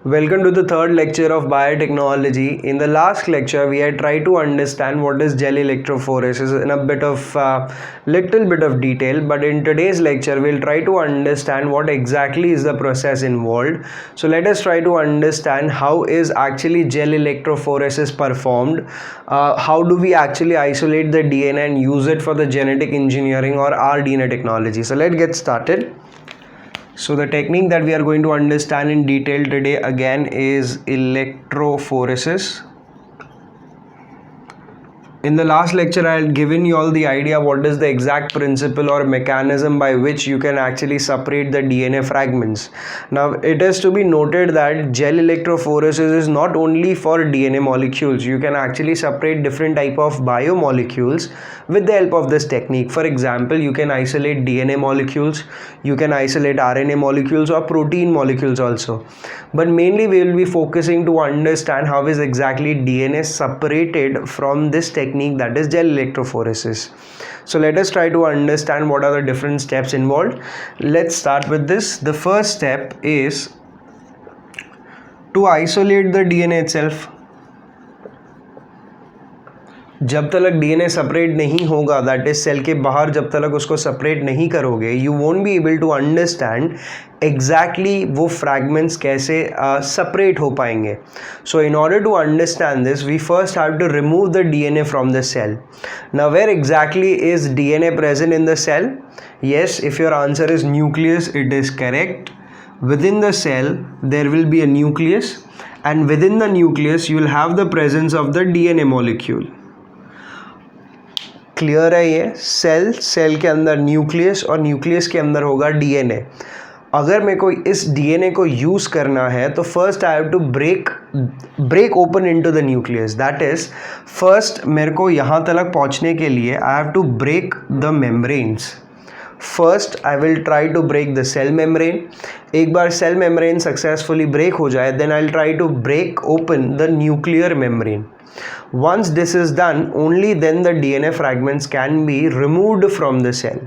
Welcome to the third lecture of biotechnology. In the last lecture, we had tried to understand what is gel electrophoresis in a little bit of detail. But in today's lecture, we'll try to understand what exactly is the process involved. So let us try to understand how is actually gel electrophoresis performed. How do we actually isolate the DNA and use it for the genetic engineering or rDNA technology? So let's get started. So the technique that we are going to understand in detail today again is electrophoresis. In the last lecture, I had given you all the idea what is the exact principle or mechanism by which you can actually separate the DNA fragments. Now, it is to be noted that gel electrophoresis is not only for DNA molecules. You can actually separate different type of biomolecules with the help of this technique. For example, you can isolate DNA molecules, you can isolate RNA molecules or protein molecules also. But mainly we will be focusing to understand how is exactly DNA separated from this technique, that is gel electrophoresis. So let us try to understand what are the different steps involved. Let's start with this. The first step is to isolate the DNA itself. जब तक DNA separate नहीं होगा, that is cell के बाहर जब तक उसको separate नहीं करोगे, you won't be able to understand exactly वो फ्रैगमेंट्स कैसे सेपरेट हो पाएंगे. So in order to understand this, we first have to remove the DNA from the cell. Now where exactly is DNA present in the cell? Yes, if your answer is nucleus, it is correct. Within the cell there will be a nucleus, and within the nucleus you will have the presence of the DNA molecule. Clear है ये? Cell के अंदर nucleus और nucleus के अंदर होगा DNA. अगर मेरे को इस DNA को यूज़ करना है तो first I have to break open into the nucleus. That is first मेरे को यहाँ तक पहुँचने के लिए I have to break the membranes. First I will try to break the cell membrane. एक बार सेल मेम्ब्रेन सक्सेसफुली ब्रेक हो जाए, then I will try to break open the nuclear membrane. Once this is done, only then the DNA fragments can be removed from the cell.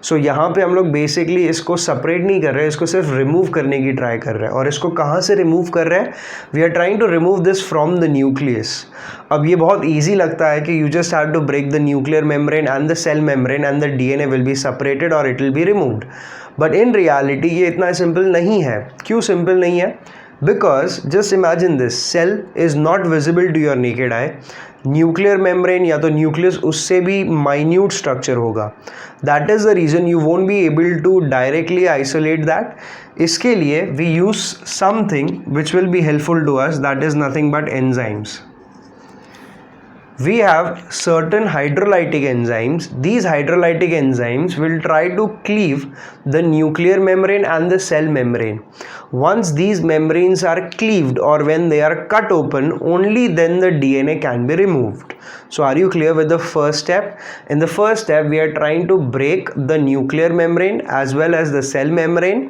So यहाँ पे हम लोग basically इसको separate नहीं कर रहे हैं, इसको सिर्फ रिमूव करने की ट्राई कर रहे हैं. और इसको कहाँ से रिमूव कर रहे हैं? We are trying to remove this from the nucleus. अब ये बहुत ईजी लगता है कि you just have to break the nuclear membrane and the cell membrane and the DNA will be separated और it will be removed. But in reality ये इतना simple नहीं है. क्यों सिंपल नहीं है? Because just imagine this, cell is not visible to your naked eye. Nuclear membrane या तो न्यूक्लियस उससे भी माइन्यूट स्ट्रक्चर होगा. That is the reason you won't be able to directly isolate that. इसके लिए we use something which will be helpful to us, that is nothing but enzymes. We have certain hydrolytic enzymes. These hydrolytic enzymes will try to cleave the nuclear membrane and the cell membrane. Once these membranes are cleaved or when they are cut open, only then the DNA can be removed. So are you clear with the first step? In the first step, we are trying to break the nuclear membrane as well as the cell membrane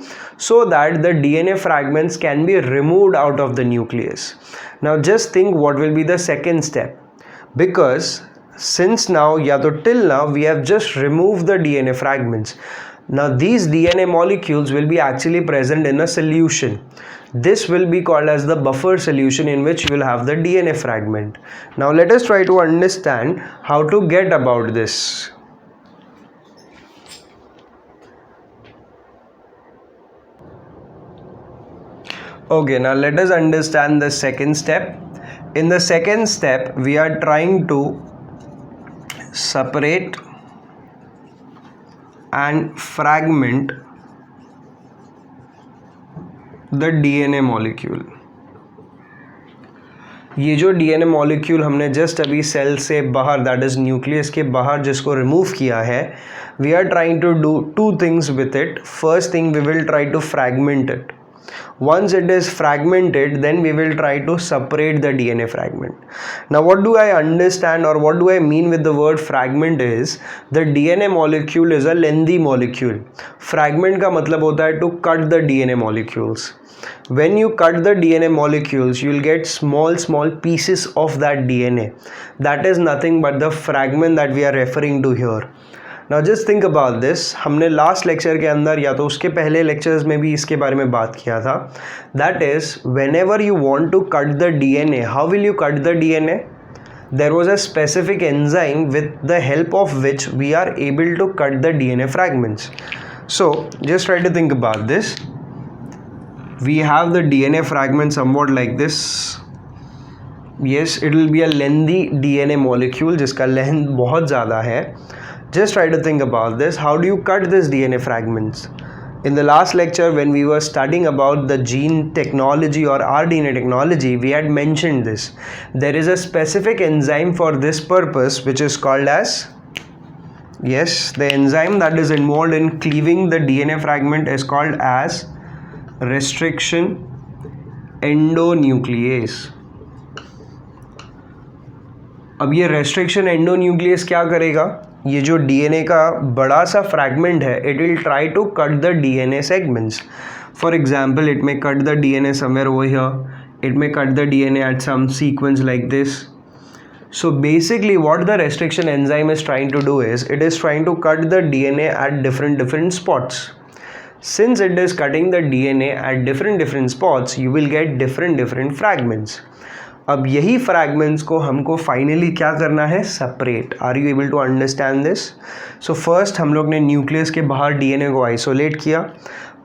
so that the DNA fragments can be removed out of the nucleus. Now just think what will be the second step. Because since now या तो till now we have just removed the DNA fragments. Now these DNA molecules will be actually present in a solution. This will be called as the buffer solution in which you will have the DNA fragment. Now let us try to understand how to get about this. Okay, now let us understand the second step. In the second step, we are trying to separate and fragment the DNA molecule. ये जो DNA molecule हमने just अभी cell से बाहर, that is nucleus के बाहर जिसको remove किया है, we are trying to do two things with it. First thing, we will try to fragment it. Once it is fragmented, then we will try to separate the DNA fragment. Now what do I understand or what do I mean with the word fragment is, the DNA molecule is a lengthy molecule. Fragment का मतलब होता है to cut the DNA molecules. When you cut the DNA molecules, you will get small pieces of that DNA. That is nothing but the fragment that we are referring to here. Now just think about this, हमने last lecture के अंदर या तो उसके पहले lectures में भी इसके बारे में बात किया था. That is whenever you want to cut the DNA, how will you cut the DNA? There was a specific enzyme with the help of which we are able to cut the DNA fragments. So just try to think about this. We have the DNA fragment somewhat like this. Yes, it will be a lengthy DNA molecule जिसका length बहुत ज़्यादा है. Just try to think about this. How do you cut this DNA fragments? In the last lecture, when we were studying about the gene technology or rDNA technology, we had mentioned this. There is a specific enzyme for this purpose, which is called as, yes, the enzyme that is involved in cleaving the DNA fragment is called as restriction endonuclease. अब ये restriction endonuclease क्या करेगा? ये जो DNA का बड़ा सा fragment है, it will try to cut the DNA segments. For example, it may cut the DNA somewhere over here. It may cut the DNA at some sequence like this. So basically what the restriction enzyme is trying to do is, it is trying to cut the DNA at different spots. Since it is cutting the DNA at different spots, you will get different fragments. अब यही fragments को हमको finally क्या करना है? Separate. Are you able to understand this? So first हम लोग ने न्यूक्लियस के बाहर डीएनए को आइसोलेट किया.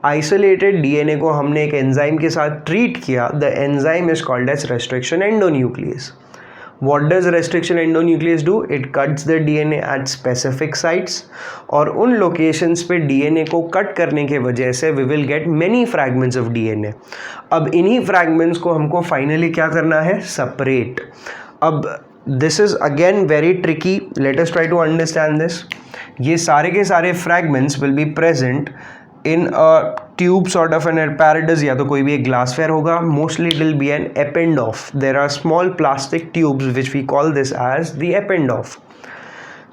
आइसोलेटेड डीएनए को हमने एक एंजाइम के साथ ट्रीट किया. The enzyme is called as restriction endonuclease. What does restriction endonuclease do? It cuts the DNA at specific sites, और उन लोकेशंस पे DNA को कट करने के वजह से we will get many fragments of DNA. अब इन्हीं fragments को हमको finally क्या करना है? Separate. अब this is again very tricky. Let us try to understand this. ये सारे के सारे fragments will be present in a tube sort of an apparatus, या तो कोई भी एक glassware होगा. Mostly it will be an Eppendorf. There are small plastic tubes which we call this as the Eppendorf.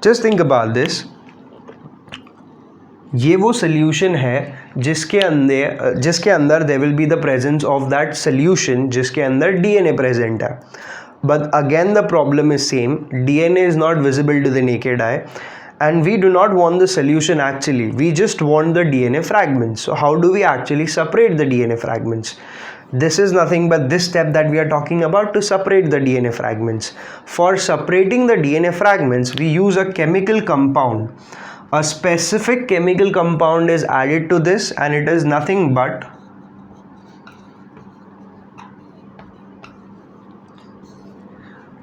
Just think about this. ये वो solution है जिसके अंदर there will be the presence of that solution जिसके अंदर DNA present है. But again the problem is same. DNA is not visible to the naked eye. And we do not want the solution actually, we just want the DNA fragments. So how do we actually separate the DNA fragments? This is nothing but this step that we are talking about to separate the DNA fragments. For separating the DNA fragments, we use a chemical compound. A specific chemical compound is added to this, and it is nothing but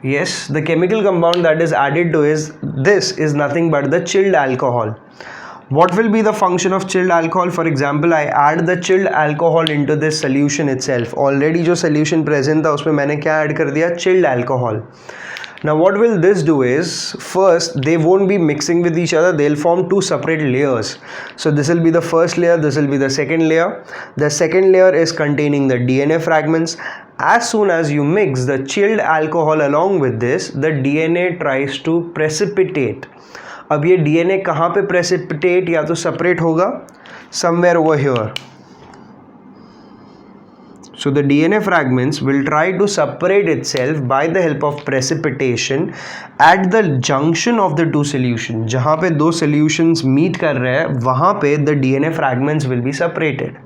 yes, the chemical compound that is added to this is nothing but the chilled alcohol. What will be the function of chilled alcohol? For example, I add the chilled alcohol into this solution itself. Already जो solution present था उसमें मैंने क्या add कर दिया? Chilled alcohol. Now what will this do is, first they won't be mixing with each other, they'll form two separate layers. So this will be the first layer, this will be the second layer. The second layer is containing the DNA fragments. As soon as you mix the chilled alcohol along with this, the DNA tries to precipitate. अब ये DNA कहाँ पे precipitate या तो separate होगा? Somewhere over here. So the DNA fragments will try to separate itself by the help of precipitation at the junction of the two solutions. जहाँ पे दो solutions meet कर रहे हैं वहाँ पे the DNA fragments will be separated.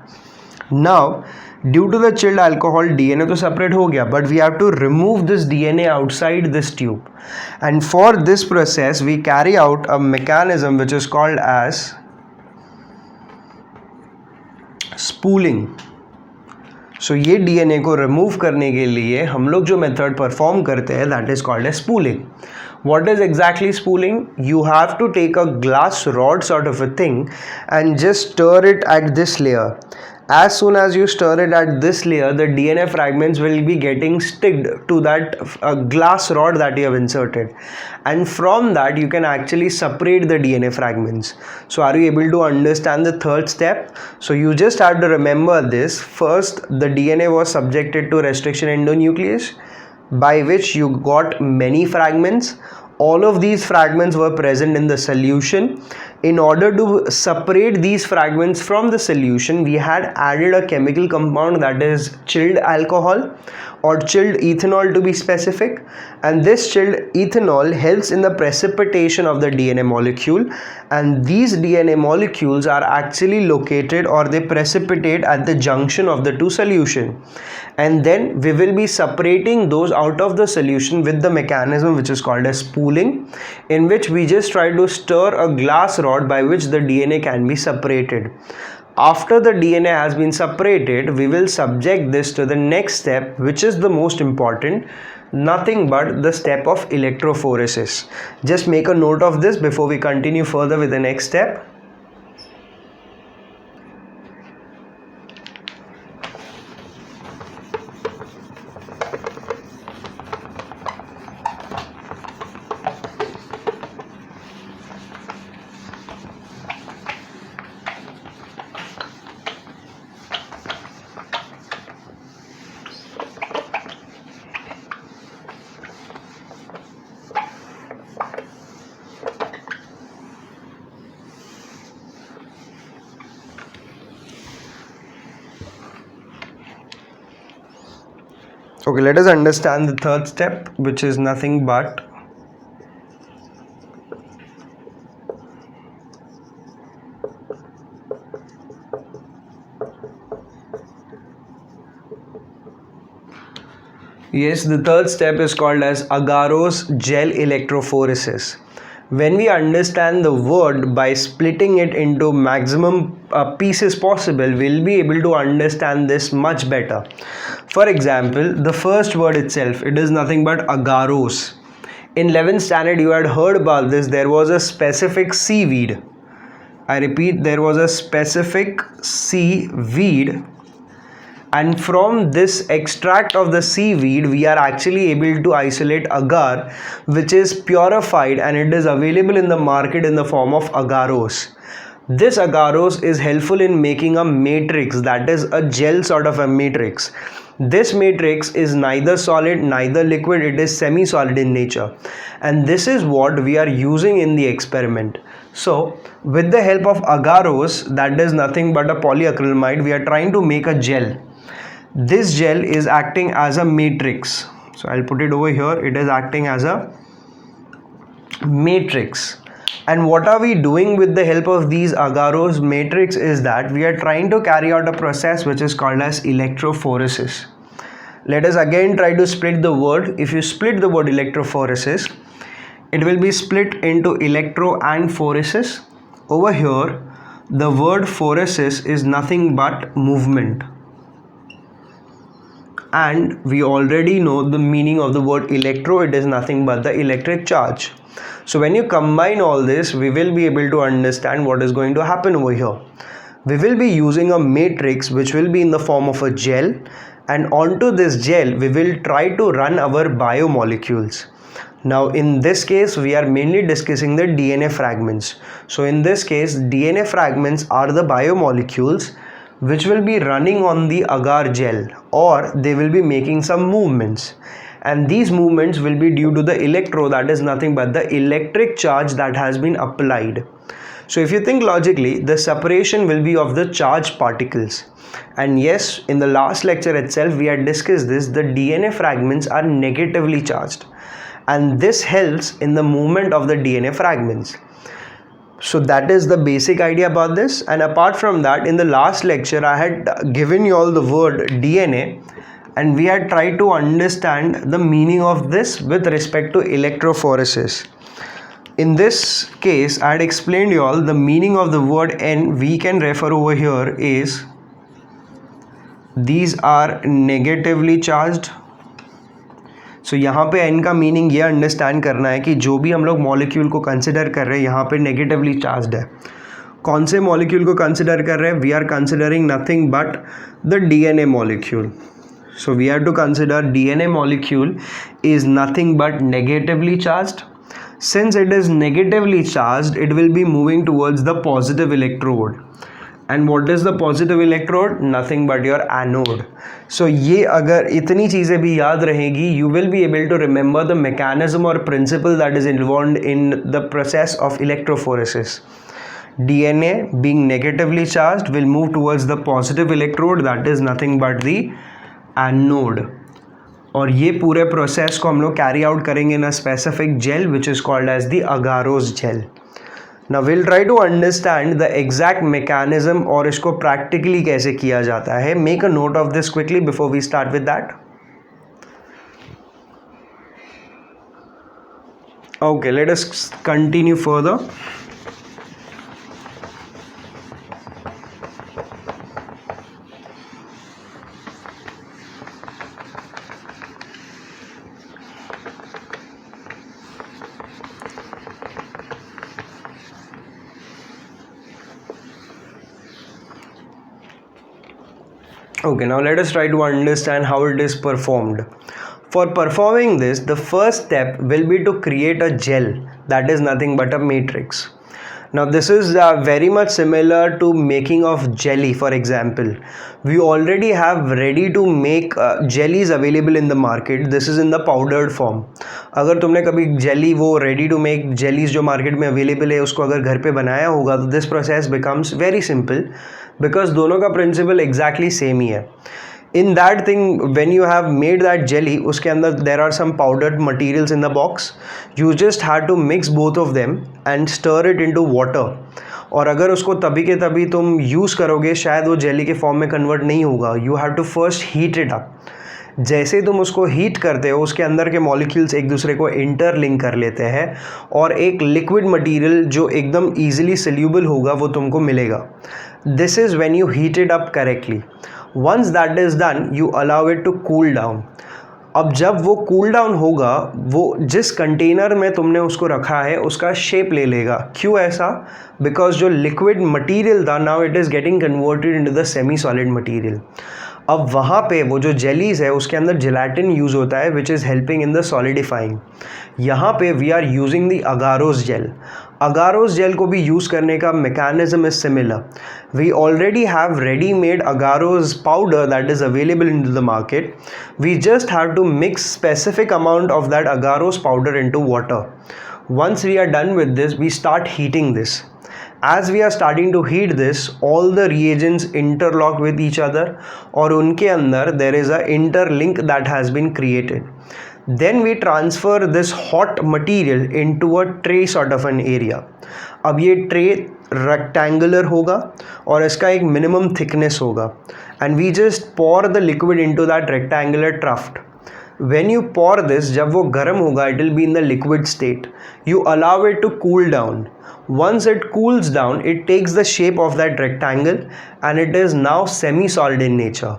Now due to the chilled alcohol, DNA तो separate हो गया, but we have to remove this DNA outside this tube. And for this process we carry out a mechanism which is called as spooling. So ये DNA को remove करने के लिए हम लोग जो method perform करते हैं, that is called as spooling. What is exactly spooling? You have to take a glass rod sort of a thing and just stir it at this layer. As soon as you stir it at this layer, the DNA fragments will be getting sticked to that glass rod that you have inserted, and from that you can actually separate the DNA fragments. So are you able to understand the third step? So you just have to remember this. First, the DNA was subjected to restriction endonuclease, by which you got many fragments. All of these fragments were present in the solution. In order to separate these fragments from the solution, we had added a chemical compound, that is chilled alcohol or chilled ethanol to be specific, and this chilled ethanol helps in the precipitation of the DNA molecule, and these DNA molecules are actually located, or they precipitate at the junction of the two solution, and then we will be separating those out of the solution with the mechanism which is called as spooling, in which we just try to stir a glass rod by which the DNA can be separated. After the DNA has been separated, we will subject this to the next step, which is the most important, nothing but the step of electrophoresis. Just make a note of this before we continue further with the next step. Okay, let us understand the third step, which is nothing but the third step is called as agarose gel electrophoresis. When we understand the word by splitting it into maximum pieces possible, we'll be able to understand this much better. For example, the first word itself, it is nothing but agarose. In 11th standard, you had heard about this. There was a specific seaweed. I repeat, there was a specific seaweed, and from this extract of the seaweed we are actually able to isolate agar, which is purified, and it is available in the market in the form of agarose. This agarose is helpful in making a matrix, that is a gel sort of a matrix. This matrix is neither solid neither liquid, it is semi-solid in nature, and this is what we are using in the experiment. So with the help of agarose, that is nothing but a polyacrylamide, we are trying to make a gel. This gel is acting as a matrix, so I'll put it over here. It is acting as a matrix. And what are we doing with the help of these agarose matrix is that we are trying to carry out a process which is called as electrophoresis. Let us again try to split the word. If you split the word electrophoresis, it will be split into electro and phoresis. Over here, the word phoresis is nothing but movement, and we already know the meaning of the word electro, it is nothing but the electric charge. So when you combine all this, we will be able to understand what is going to happen over here. We will be using a matrix which will be in the form of a gel, and onto this gel we will try to run our biomolecules. Now in this case we are mainly discussing the DNA fragments. So in this case, DNA fragments are the biomolecules which will be running on the agar gel, or they will be making some movements, and these movements will be due to the electro, that is nothing but the electric charge that has been applied. So if you think logically, the separation will be of the charged particles. And yes, in the last lecture itself we had discussed this, the DNA fragments are negatively charged, and this helps in the movement of the DNA fragments. So that is the basic idea about this. And apart from that, in the last lecture I had given you all the word DNA, and we had tried to understand the meaning of this with respect to electrophoresis. In this case, I had explained you all the meaning of the word N. We can refer over here is these are negatively charged. सो यहाँ पे n का meaning ये understand करना है कि जो भी हम लोग मॉलिक्यूल को कंसिडर कर रहे हैं यहाँ पे नेगेटिवली चार्ज्ड है. कौन से मॉलिक्यूल को कंसिडर कर रहे हैं? We are considering nothing but the DNA molecule. So we have to consider DNA molecule is nothing but negatively charged. Since it is negatively charged, it will be moving towards the positive electrode. And what is the positive electrode? Nothing but your anode. So ये अगर इतनी चीज़ें भी याद रहेगी, you will be able to remember the mechanism or principle that is involved in the process of electrophoresis. DNA being negatively charged will move towards the positive electrode, that is nothing but the anode. और ये पूरे process को हम लोग carry out करेंगे in a specific gel which is called as the agarose gel. Now we'll try to understand the exact mechanism और इसको practically कैसे किया जाता है. Make a note of this quickly before we start with that. Okay, let us continue further. Okay, now let us try to understand how it is performed. For performing this, the first step will be to create a gel, that is nothing but a matrix. Now this is very much similar to making of jelly. For example, we already have ready to make jellies available in the market. This is in the powdered form. अगर तुमने कभी jelly वो ready to make jellies जो market में available है उसको अगर घर पे बनाया होगा तो this process becomes very simple because दोनों का principle exactly same ही है. In that thing, when you have made that jelly, उसके अंदर there are some powdered materials in the box. You just had to mix both of them and stir it into water. और अगर उसको तभी के तभी तुम यूज़ करोगे शायद वो जेली के फॉर्म में कन्वर्ट नहीं होगा. You have to first heat it up. जैसे तुम उसको हीट करते हो उसके अंदर के मॉलिक्यूल्स एक दूसरे को इंटरलिंक कर लेते हैं और एक लिक्विड मटेरियल जो एकदम ईजिली सोल्यूबल होगा वो तुमको मिलेगा. This is when you heat it up correctly. Once that is done you allow it to cool down. अब जब वो कूल डाउन होगा वो जिस कंटेनर में तुमने उसको रखा है उसका शेप ले लेगा. क्यों ऐसा? बिकॉज जो लिक्विड मटेरियल था now it is getting converted into the semi solid material. अब वहाँ पे वो जो जेलीज है उसके अंदर जेलाटिन यूज़ होता है which is helping in the solidifying. यहाँ पे we are using the agarose gel. Agarose gel को भी यूज़ करने का mechanism is similar. We already have ready made agarose powder that is available in the market. We just have to mix specific amount of that agarose powder into water. Once we are done with this, we start heating this. As we are starting to heat this, all the reagents interlock with each other और उनके अंदर there is a interlink that has been created. Then we transfer this hot material into a tray sort of an area. अब ये tray rectangular होगा और इसका एक minimum thickness होगा and we just pour the liquid into that rectangular trough. When you pour this, जब वो गर्म होगा it will be in the liquid state. You allow it to cool down. Once it cools down, it takes the shape of that rectangle and it is now semi-solid in nature.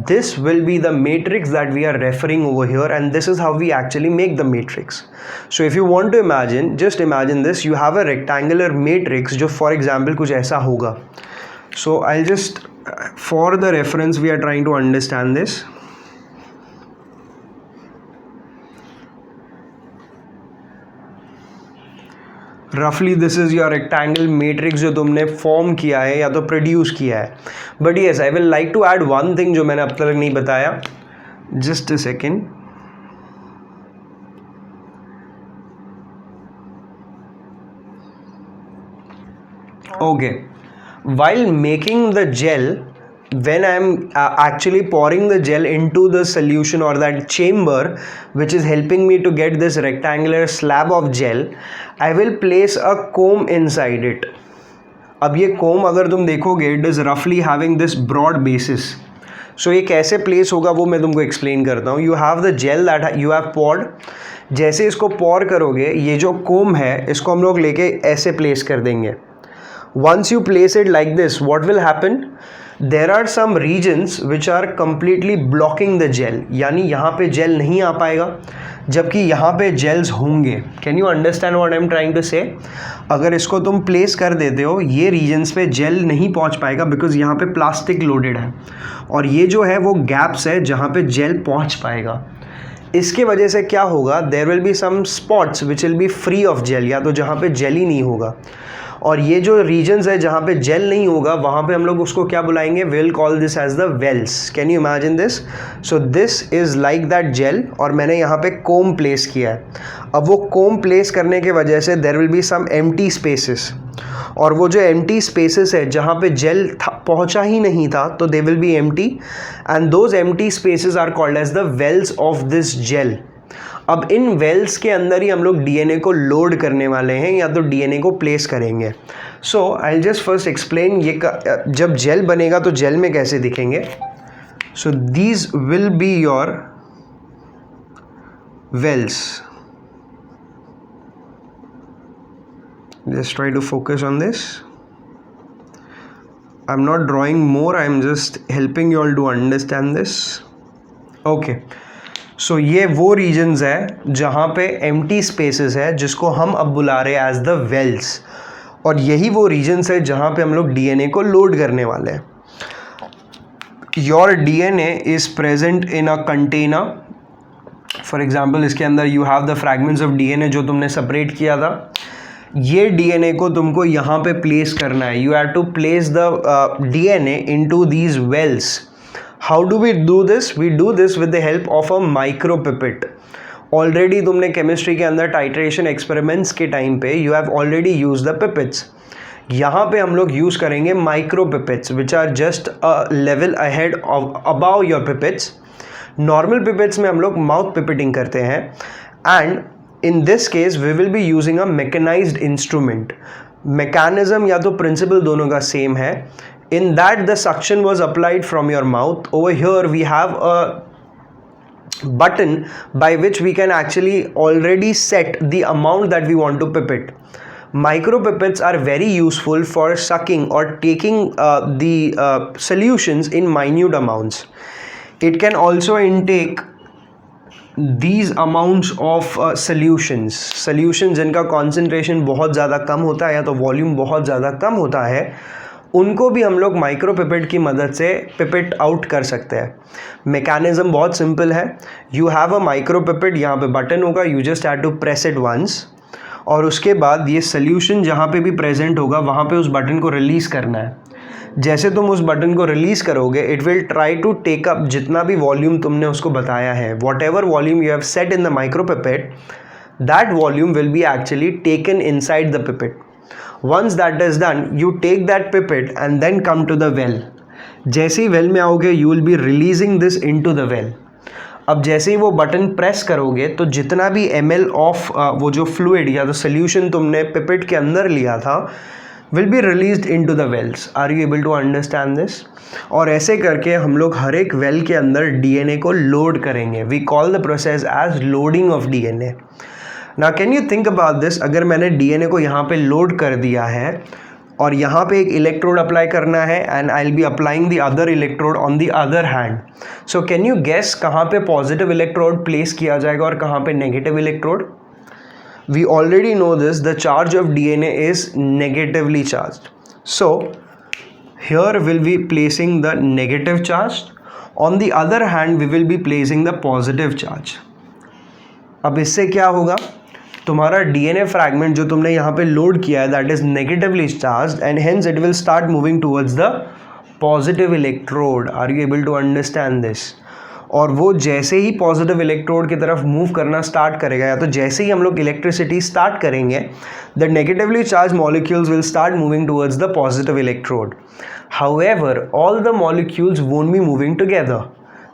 This will be the matrix that we are referring over here and this is how we actually make the matrix. So if you want to imagine, just imagine this, you have a rectangular matrix जो for example कुछ ऐसा होगा. So I'll just, for the reference we are trying to understand this. रफली this is your rectangle matrix जो तुमने form किया है या तो प्रोड्यूस किया है. But yes I will like to add one thing जो मैंने अब तक नहीं बताया. Just a second. Okay, while making the gel, when I am actually pouring the gel into the solution or that chamber which is helping me to get this rectangular slab of gel, I will place a comb inside it. अब ये comb अगर तुम देखोगे it is roughly having this broad basis. So ये कैसे place होगा वो मैं तुमको explain करता हूँ. You have the gel that you have poured. जैसे इसको pour करोगे ये जो comb है इसको हम लोग लेके ऐसे place कर देंगे. Once you place it like this, what will happen? There are some regions which are completely blocking the gel. यानी यहाँ पे gel नहीं आ पाएगा जबकि यहाँ पे gels होंगे. Can you understand what I am trying to say? अगर इसको तुम place कर देते हो ये regions पे gel नहीं पहुँच पाएगा because यहाँ पे plastic loaded है और ये जो है वो gaps है जहाँ पे gel पहुँच पाएगा. इसके वजह से क्या होगा? There will be some spots which will be free of gel, या तो जहाँ पे gel ही नहीं होगा और ये जो रीजन्स है जहाँ पे जेल नहीं होगा वहाँ पे हम लोग उसको क्या बुलाएंगे? Will call this as the wells. Can you imagine this? So this is like that gel और मैंने यहाँ पे कोम प्लेस किया है. अब वो कोम प्लेस करने के वजह से there will be some empty spaces और वो जो एम्प्टी स्पेसेस है जहाँ पे जेल पहुँचा ही नहीं था, तो they will be empty, and those empty spaces are called as the wells of this gel. अब इन वेल्स के अंदर ही हम लोग डीएनए को लोड करने वाले हैं या तो डीएनए को प्लेस करेंगे। So I just first explain ये जब जेल बनेगा तो जेल में कैसे दिखेंगे। So these will be your wells. Just try to focus on this. I'm not drawing more, I'm just helping you all to understand this. Okay. So ये वो regions है जहाँ पे empty spaces है जिसको हम अब बुला रहे हैं as the wells, और यही वो regions है जहाँ पे हम लोग DNA को load करने वाले हैं। Your DNA is present in a container. For example, इसके अंदर you have the fragments of DNA जो तुमने separate किया था। ये डीएनए को तुमको यहाँ पे प्लेस करना है। You have to place the DNA into these wells. How do we do this? We do this with the help of a micropipette. Already तुमने केमिस्ट्री के अंदर टाइट्रेशन एक्सपेरिमेंट्स के टाइम पे you have already use the pipettes. यहाँ पे हम लोग use करेंगे micropipettes which are just a level ahead of about your pipettes. Normal pipettes में हम लोग माउथ पिपेटिंग करते हैं, and in this case we will be using a mechanized instrument. Mechanism या तो principle दोनों का same है। In that the suction was applied from your mouth. Over here we have a button by which we can actually already set the amount that we want to pipette. Micropipettes are very useful for sucking or taking the solutions in minute amounts. It can also intake these amounts of solutions जिनका concentration बहुत ज़्यादा कम होता है या तो volume बहुत ज़्यादा कम होता है, उनको भी हम लोग माइक्रोपिपेट की मदद से पिपेट आउट कर सकते हैं। मैकेनिज्म बहुत सिंपल है। यू हैव अ माइक्रोपिपेट, यहाँ पे बटन होगा, you just have to press it once, और उसके बाद ये सोल्यूशन जहाँ पे भी प्रेजेंट होगा वहाँ पे उस बटन को रिलीज़ करना है। जैसे तुम उस बटन को रिलीज़ करोगे, it will try to take up जितना भी वॉल्यूम तुमने उसको बताया है, whatever volume you have set in the micropipette, that volume will be actually taken inside the pipette. Once that is done, you take that pipette and then come to the well. जैसे ही well में आओगे, you will be releasing this into the well. अब जैसे ही वो button press करोगे तो जितना भी ml ऑफ वो जो फ्लूइड या तो सोल्यूशन तुमने पिपेट के अंदर लिया था will be released into the wells. Are you able to understand this? और ऐसे करके हम लोग हर एक वेल के अंदर डीएनए को लोड करेंगे। We call the process as loading of DNA. Now can you think about this? अगर मैंने डीएनए को यहाँ पे लोड कर दिया है और यहाँ पे एक इलेक्ट्रोड अप्लाई करना है, and I will be applying the other electrode on the other hand. So can you guess कहाँ पे पॉजिटिव इलेक्ट्रोड प्लेस किया जाएगा और कहाँ पे negative electrode? We already know this, the charge of DNA is negatively charged. So here we'll be placing the negative charge. On the other hand, we will be placing the positive charge. अब इससे क्या होगा? तुम्हारा DNA fragment जो तुमने यहाँ पे load किया है, that is negatively charged, and hence it will start moving towards the positive electrode. Are you able to understand this? और वो जैसे ही पॉजिटिव इलेक्ट्रोड की तरफ मूव करना स्टार्ट करेगा, या तो जैसे ही हम लोग इलेक्ट्रिसिटी स्टार्ट करेंगे, the negatively charge molecules will start moving towards the positive electrode. However all the molecules won't be moving together.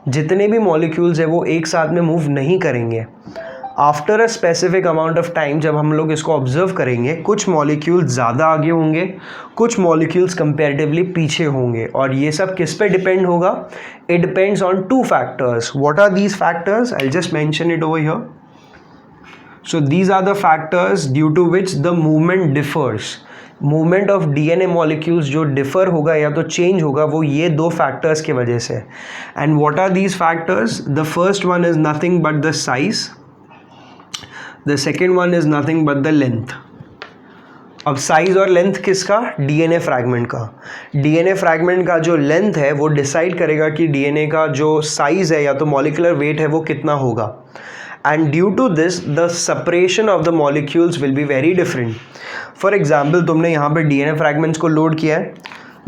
जितने भी मॉलिक्यूल्स है वो एक साथ में मूव नहीं करेंगे। After a specific amount of time जब हम लोग इसको ऑब्जर्व करेंगे, कुछ मॉलिक्यूल्स ज़्यादा आगे होंगे, कुछ मॉलिक्यूल्स कंपैरेटिवली पीछे होंगे, और ये सब किस पे डिपेंड होगा? It depends on two factors. What are these factors? I just mention it over here. So these are the factors due to which the movement differs. Movement of DNA molecules जो differ होगा या तो change होगा, वो ये दो factors की वजह से। And what are these factors? The first one is nothing but the size, the second one is nothing but the length. अब साइज और लेंथ किसका? डीएनए फ्रैगमेंट का। डीएनए फ्रैगमेंट का जो लेंथ है वो डिसाइड करेगा कि डीएनए का जो साइज है या तो मॉलिक्यूलर वेट है वो कितना होगा। And due to this the separation of the molecules will be very different. For example, तुमने यहाँ पे डीएनए फ्रैगमेंट्स को लोड किया है।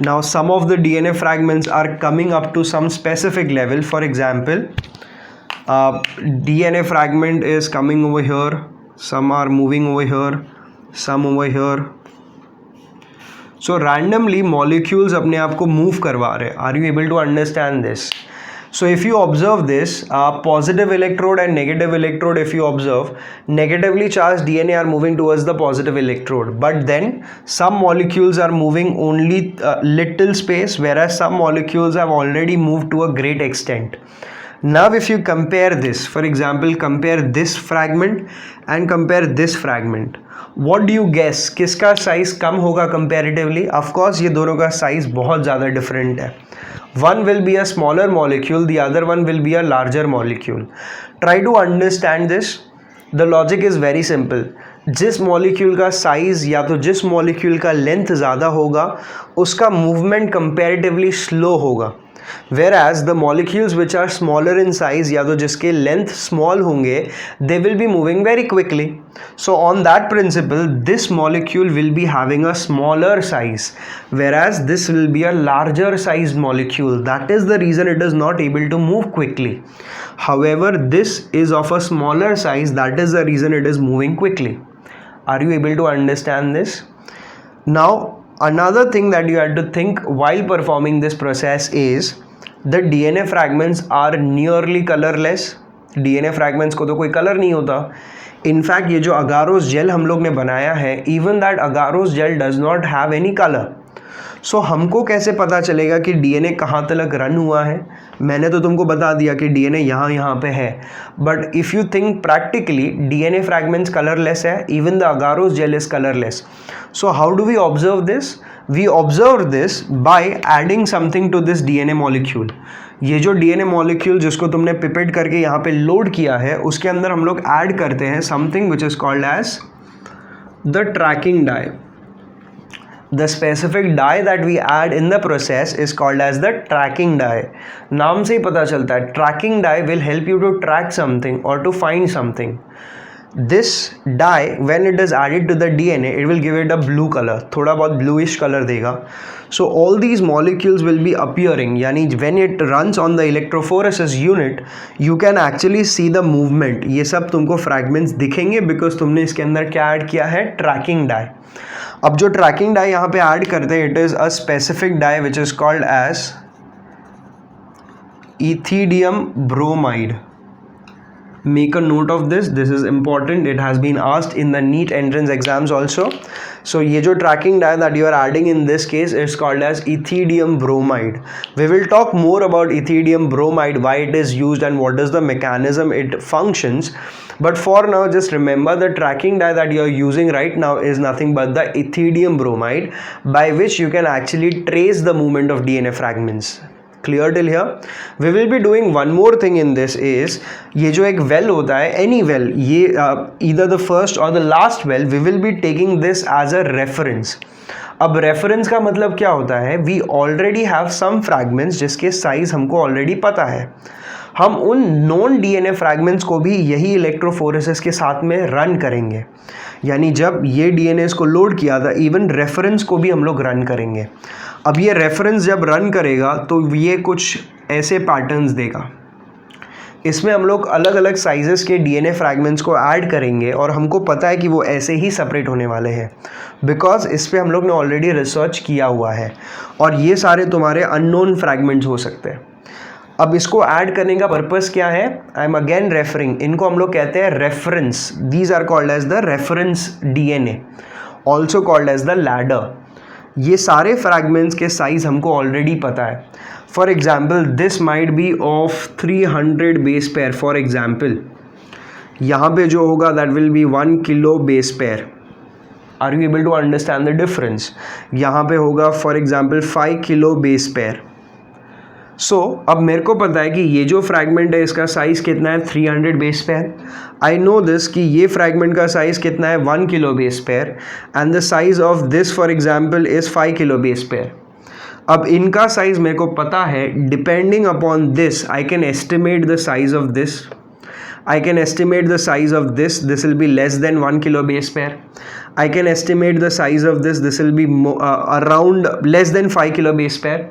Now some of the DNA fragments are coming up to some specific level. For example, DNA fragment is coming over here, some are moving over here, some over here. So randomly molecules अपने आप को move करवा रहे हैं. Are you able to understand this? So if you observe this, positive electrode and negative electrode, if you observe, negatively charged DNA are moving towards the positive electrode, but then some molecules are moving only little space, whereas some molecules have already moved to a great extent. Now if you compare this, for example, compare this fragment and compare this fragment, what do you guess? किसका size कम होगा comparatively? Of course ये दोनों का size बहुत ज़्यादा different है. One will be a smaller molecule, the other one will be a larger molecule. Try to understand this. The logic is very simple. जिस molecule का size या तो जिस molecule का length ज़्यादा होगा उसका movement comparatively slow होगा, whereas the molecules which are smaller in size या तो जिसके length small होंगे they will be moving very quickly. So on that principle this molecule will be having a smaller size, whereas this will be a larger sized molecule. That is the reason it is not able to move quickly. However, this is of a smaller size, that is the reason it is moving quickly. Are you able to understand this? Now another thing that you have to think while performing this process is the DNA fragments are nearly colorless. DNA fragments को तो कोई colour नहीं होता. In fact ये जो अगारोस jail हम लोग ने बनाया है, even that agarose gel does not have any colour. So हमको कैसे पता चलेगा कि डीएनए कहाँ तक रन हुआ है? मैंने तो तुमको बता दिया कि डीएनए यहाँ पे है, but if you think practically DNA fragments colourless है, even the agarose gel is colourless. So how do we observe this? We observe this by adding something to this DNA molecule. ये जो DNA molecule जिसको तुमने pipette करके यहाँ पे load किया है, उसके अंदर हम लोग ऐड करते हैं something which is called as the tracking dye. The specific dye that we add in the process is called as the tracking dye. नाम से ही पता चलता है tracking dye will help you to track something or to find something. This dye when it is added to the DNA it will give it a blue color, थोड़ा बहुत bluish color देगा. So all these molecules will be appearing, यानी when it runs on the electrophoresis unit you can actually see the movement. ये सब तुमको fragments दिखेंगे because तुमने इसके अंदर क्या ऐड किया है? Tracking dye. अब जो ट्रैकिंग डाई यहाँ पे ऐड करते हैं, it is a specific dye which is called as ethidium bromide. Make a note of this. This is important. It has been asked in the NEET entrance exams also. So ये जो tracking dye that you are adding in this case is called as ethidium bromide. We will talk more about ethidium bromide, why it is used and what is the mechanism it functions. But for now just remember the tracking dye that you are using right now is nothing but the ethidium bromide, by which you can actually trace the movement of DNA fragments. Clear till here? We will be doing one more thing in this is ये जो एक well होता है, any well, ये either the first or the last well, we will be taking this as a reference. अब reference का मतलब क्या होता है? We already have some fragments जिसके size हमको already पता है. हम उन नॉन डीएनए फ्रैगमेंट्स को भी यही इलेक्ट्रोफोरेसिस के साथ में रन करेंगे. यानी जब ये डीएनए को लोड किया था, इवन रेफरेंस को भी हम लोग रन करेंगे. अब ये रेफरेंस जब रन करेगा तो ये कुछ ऐसे पैटर्न्स देगा. इसमें हम लोग अलग अलग साइजेस के डीएनए फ्रैगमेंट्स को ऐड करेंगे और हमको पता है कि वो ऐसे ही सेपरेट होने वाले हैं, बिकॉज इस पे हम लोग ने ऑलरेडी रिसर्च किया हुआ है और ये सारे तुम्हारे अननोन फ्रैगमेंट्स हो सकते हैं. अब इसको ऐड करने का पर्पस क्या है? आई एम अगेन रेफरिंग, इनको हम लोग कहते हैं reference. These are called as the reference DNA, also called as the ladder. ये सारे फ्रैगमेंट्स के साइज हमको ऑलरेडी पता है. For example this might be of 300 base pair. For example यहाँ पे जो होगा that will be 1 kilo base pair. Are you able to understand the difference? यहाँ पे होगा for example 5 kilo base pair. So अब मेरे को पता है कि ये जो फ्रैगमेंट है इसका साइज़ कितना है? 300 base pair. I know this कि ये फ्रैगमेंट का साइज़ कितना है? 1 kilo base pair. And the size of this for example is 5 kilo base pair. अब इनका साइज़ मेरे को पता है. Depending upon this I can estimate the size of this. I can estimate the size of this. This will be less than 1 kilo base pair. I can estimate the size of this. This will be around less than 5 kilo base pair.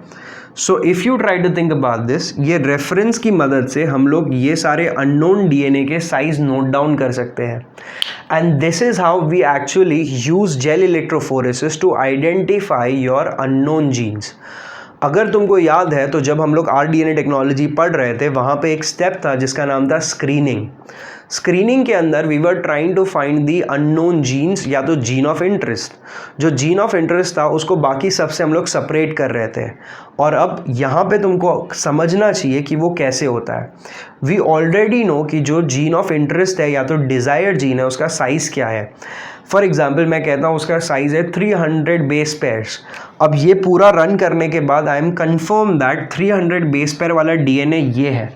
So if you try to think about this, ये reference की मदद से हम लोग ये सारे unknown DNA के size note down कर सकते हैं. And this is how we actually use gel electrophoresis to identify your unknown genes. अगर तुमको याद है तो जब हम लोग आरडीएनए टेक्नोलॉजी पढ़ रहे थे वहाँ पे एक स्टेप था जिसका नाम था स्क्रीनिंग. स्क्रीनिंग के अंदर we were trying to find the unknown genes या तो जीन ऑफ इंटरेस्ट. जो जीन ऑफ इंटरेस्ट था उसको बाकी सबसे हम लोग सेपरेट कर रहे थे. और अब यहाँ पे तुमको समझना चाहिए कि वो कैसे होता है. वी ऑलरेडी नो कि जो जीन ऑफ इंटरेस्ट है या तो डिज़ायर्ड जीन है उसका साइज़ क्या है. फॉर एग्जाम्पल मैं कहता हूँ उसका साइज़ है 300 बेस पेयर्स. अब ये पूरा रन करने के बाद I am confirm that 300 base pair वाला डीएनए ये है.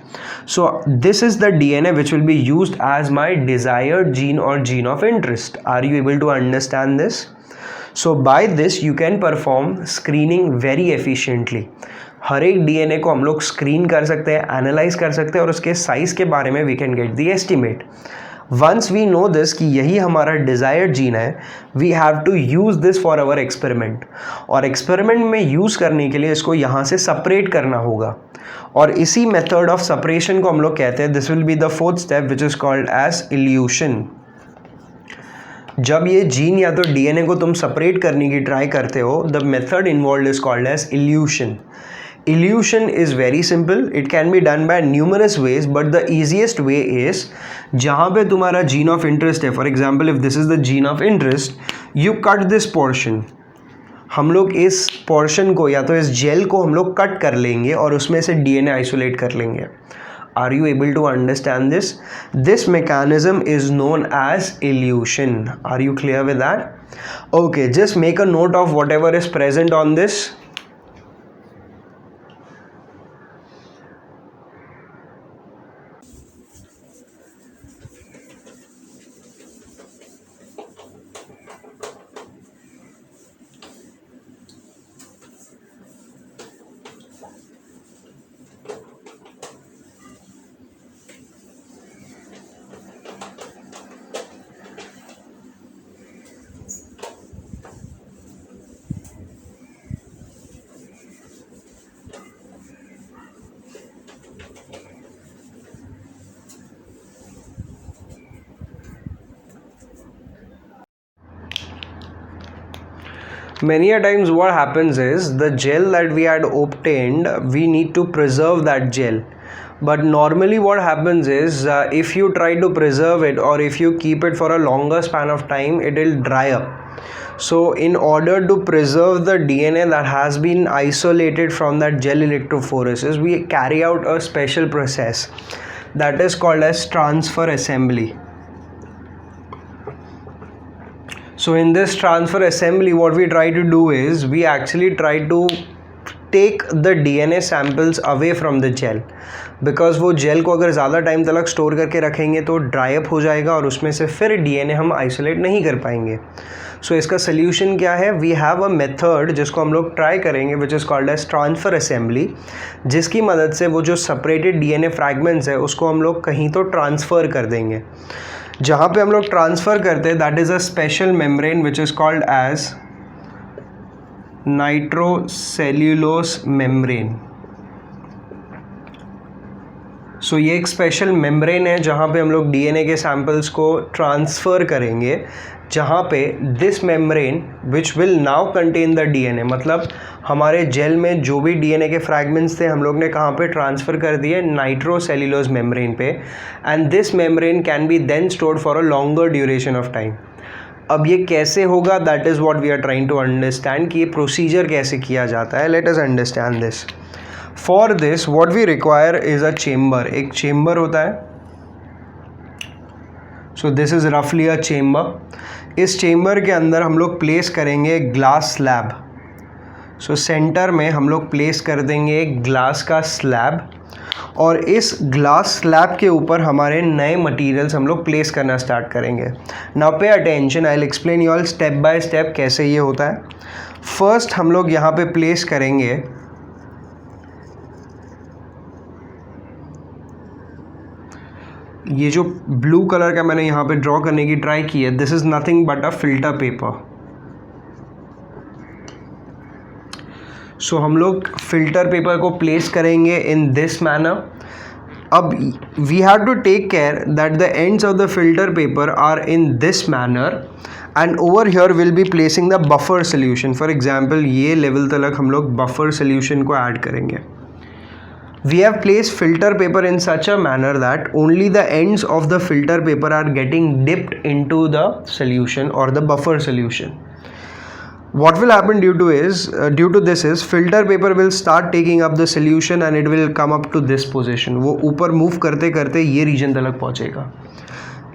So this is the DNA which will be used as my desired gene और gene of interest. Are you able to understand this? So by this you can perform screening very efficiently. हर एक DNA को हम लोग screen कर सकते हैं, analyse कर सकते हैं और उसके साइज़ के बारे में we can get the estimate. Once we know this कि यही हमारा डिज़ायर्ड जीन है, we have to use this for our experiment. और एक्सपेरिमेंट में यूज़ करने के लिए इसको यहाँ से सेपरेट करना होगा. और इसी मेथड ऑफ सेपरेशन को हम लोग कहते हैं, this will be the fourth step which is called as elution. जब ये जीन या तो डीएनए को तुम सेपरेट करने की ट्राई करते हो, the method involve is called as elution. Illusion is very simple. It can be done by numerous ways, but the easiest way is जहाँ पे तुम्हारा gene of interest है, for example if this is the gene of interest, you cut this portion. हम लोग इस portion को या तो इस जेल को हम लोग कट कर लेंगे और उसमें से DNA आइसोलेट कर लेंगे. Are you able to understand this? This mechanism is known as illusion. Are you clear with that? Okay, just make a note of whatever is present on this. Many a times what happens is the gel that we had obtained, we need to preserve that gel. But normally what happens is if you try to preserve it or if you keep it for a longer span of time, it will dry up. So in order to preserve the DNA that has been isolated from that gel electrophoresis, we carry out a special process that is called as transfer assembly. So in this transfer assembly, what we try to do is we actually try to take the DNA samples away from the gel, because वो jail को अगर ज़्यादा time तक store करके रखेंगे तो dry up हो जाएगा और उसमें से फिर DNA हम आइसोलेट नहीं कर पाएंगे. सो इसका सोल्यूशन क्या है? वी हैव अ मेथड जिसको हम लोग ट्राई करेंगे which is called as transfer assembly, जिसकी मदद से वो जो सेपरेटेड DNA फ्रैगमेंट्स है उसको हम लोग कहीं तो ट्रांसफ़र कर देंगे. जहाँ पे हम लोग ट्रांसफ़र करते हैं that is a special membrane which is called as nitrocellulose membrane. So ये एक स्पेशल मेम्ब्रेन है जहाँ पे हम लोग DNA के सैम्पल्स को ट्रांसफ़र करेंगे, जहाँ पे this membrane which will now contain the DNA, मतलब हमारे जेल में जो भी DNA के फ्रैगमेंट्स थे हम लोग ने कहाँ पे ट्रांसफ़र कर दिए? नाइट्रोसेल्यूलोज मेम्ब्रेन पे. And this membrane can be then stored for a longer duration of time. अब ये कैसे होगा? That is what we are trying to understand कि ये प्रोसीजर कैसे किया जाता है. Let us understand this. For this what we require is a chamber. एक चेम्बर होता है. सो दिस इज़ रफली अ चेम्बर. इस चेम्बर के अंदर हम लोग प्लेस करेंगे ग्लास स्लैब. सो सेंटर में हम लोग प्लेस कर देंगे एक ग्लास का स्लैब और इस ग्लास स्लैब के ऊपर हमारे नए मटेरियल्स हम लोग प्लेस करना स्टार्ट करेंगे. Now pay attention, I will explain you all step by step कैसे ये होता है. फर्स्ट हम लोग यहाँ पे प्लेस करेंगे ये जो ब्लू कलर का मैंने यहाँ पे ड्रॉ करने की ट्राई की है, this is nothing but a filter paper. So हम लोग फिल्टर पेपर को प्लेस करेंगे इन दिस मैनर. अब we have to take care that the ends of the filter paper are in this manner and over here will be placing the buffer solution. For example ये level तक हम लोग buffer solution को add करेंगे. We have placed filter paper in such a manner that only the ends of the filter paper are getting dipped into the solution or the buffer solution. What will happen due to this is filter paper will start taking up the solution and it will come up to this position. वो ऊपर move करते करते ये reason तक पहुँचेगा.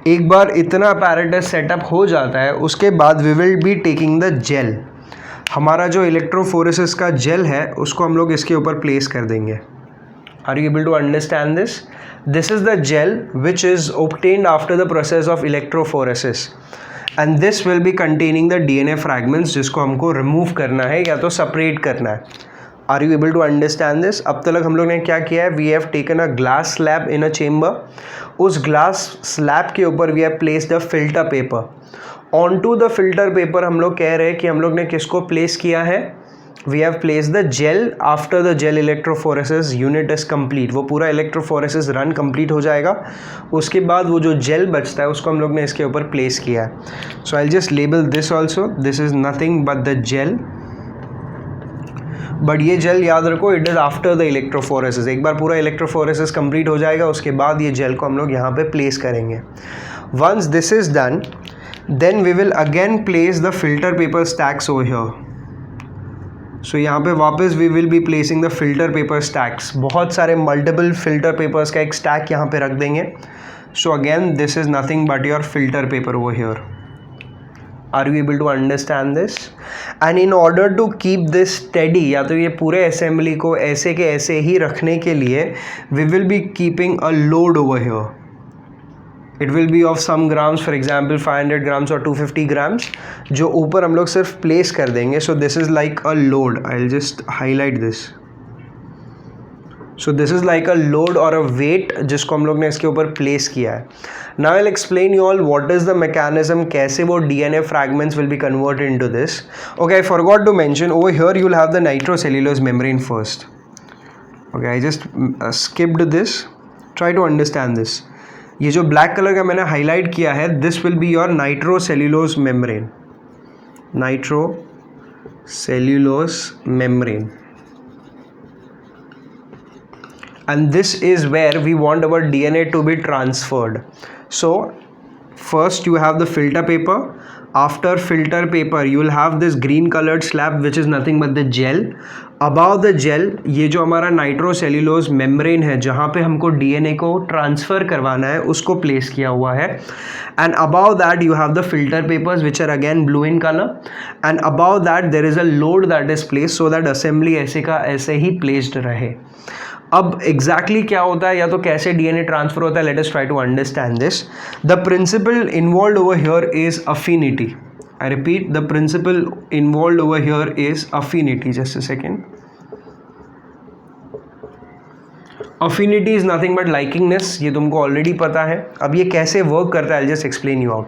एक बार इतना apparatus setup हो जाता है उसके बाद we will be taking the gel. हमारा जो इलेक्ट्रोफोरेसिस का जेल है उसको हम लोग इसके ऊपर प्लेस कर देंगे. Are you able to understand this? This is the gel which is obtained after the process of electrophoresis and this will be containing the DNA fragments जिसको हमको remove करना है या तो separate करना है. Are you able to understand this? अब तक हम लोग ने क्या किया है? We have taken a glass slab in a chamber. उस glass slab के ऊपर we have placed a filter paper. Onto the filter paper हम लोग कह रहे हैं कि हम लोग ने किसको place किया है? We have placed the gel after the gel electrophoresis unit is complete. वो पूरा electrophoresis run complete हो जाएगा. उसके बाद वो जो gel बचता है उसको हम लोग ने इसके ऊपर place किया है. So I'll just label this also. This is nothing but the gel. But ये gel याद रखो it is after the electrophoresis. एक बार पूरा electrophoresis complete हो जाएगा उसके बाद ये gel को हम लोग यहाँ पे place करेंगे. Once this is done, then we will again place the filter paper stacks over here. सो यहाँ पे वापस we will be placing the filter paper stacks. बहुत सारे मल्टीपल फिल्टर पेपर्स का एक स्टैक यहाँ पे रख देंगे. So again this is nothing but your filter paper over here. Are you able to understand this? And in order to keep this steady, या तो ये पूरे असेंबली को ऐसे के ऐसे ही रखने के लिए we will be keeping a load over here. It will be of some grams, for example 500 grams or 250 grams, जो ऊपर हम लोग सिर्फ प्लेस कर देंगे. So this is like a load. I'll just highlight this. So this is like a load or a weight जिसको हम लोग ने इसके ऊपर प्लेस किया है. Now I'll explain you all what is the mechanism, कैसे वो DNA fragments will be converted into this. Okay, I forgot to mention over here you will have the nitrocellulose membrane first. Okay, I just skipped this. Try to understand this. ये जो black colour का मैंने highlight किया है this will be your nitrocellulose membrane. Nitrocellulose membrane. And this is where we want our DNA to be transferred. So first you have the filter paper. After filter paper you will have this green colored slab which is nothing but the gel. Above the gel ये जो हमारा nitrocellulose membrane है जहाँ पे हमको DNA को transfer करवाना है उसको प्लेस किया हुआ है. And above that you have the filter papers which are again blue in color. And above that there is a load that is placed so that assembly ऐसे का ऐसे ही placed रहे. अब एग्जैक्टली क्या होता है या तो कैसे DNA ट्रांसफ़र होता है, let us try to understand this. The principle involved over here is affinity. I repeat, the principle involved over here is affinity. Just a second. Affinity is nothing but likingness. ये तुमको already पता है. अब ये कैसे work करता है I'll just explain you out.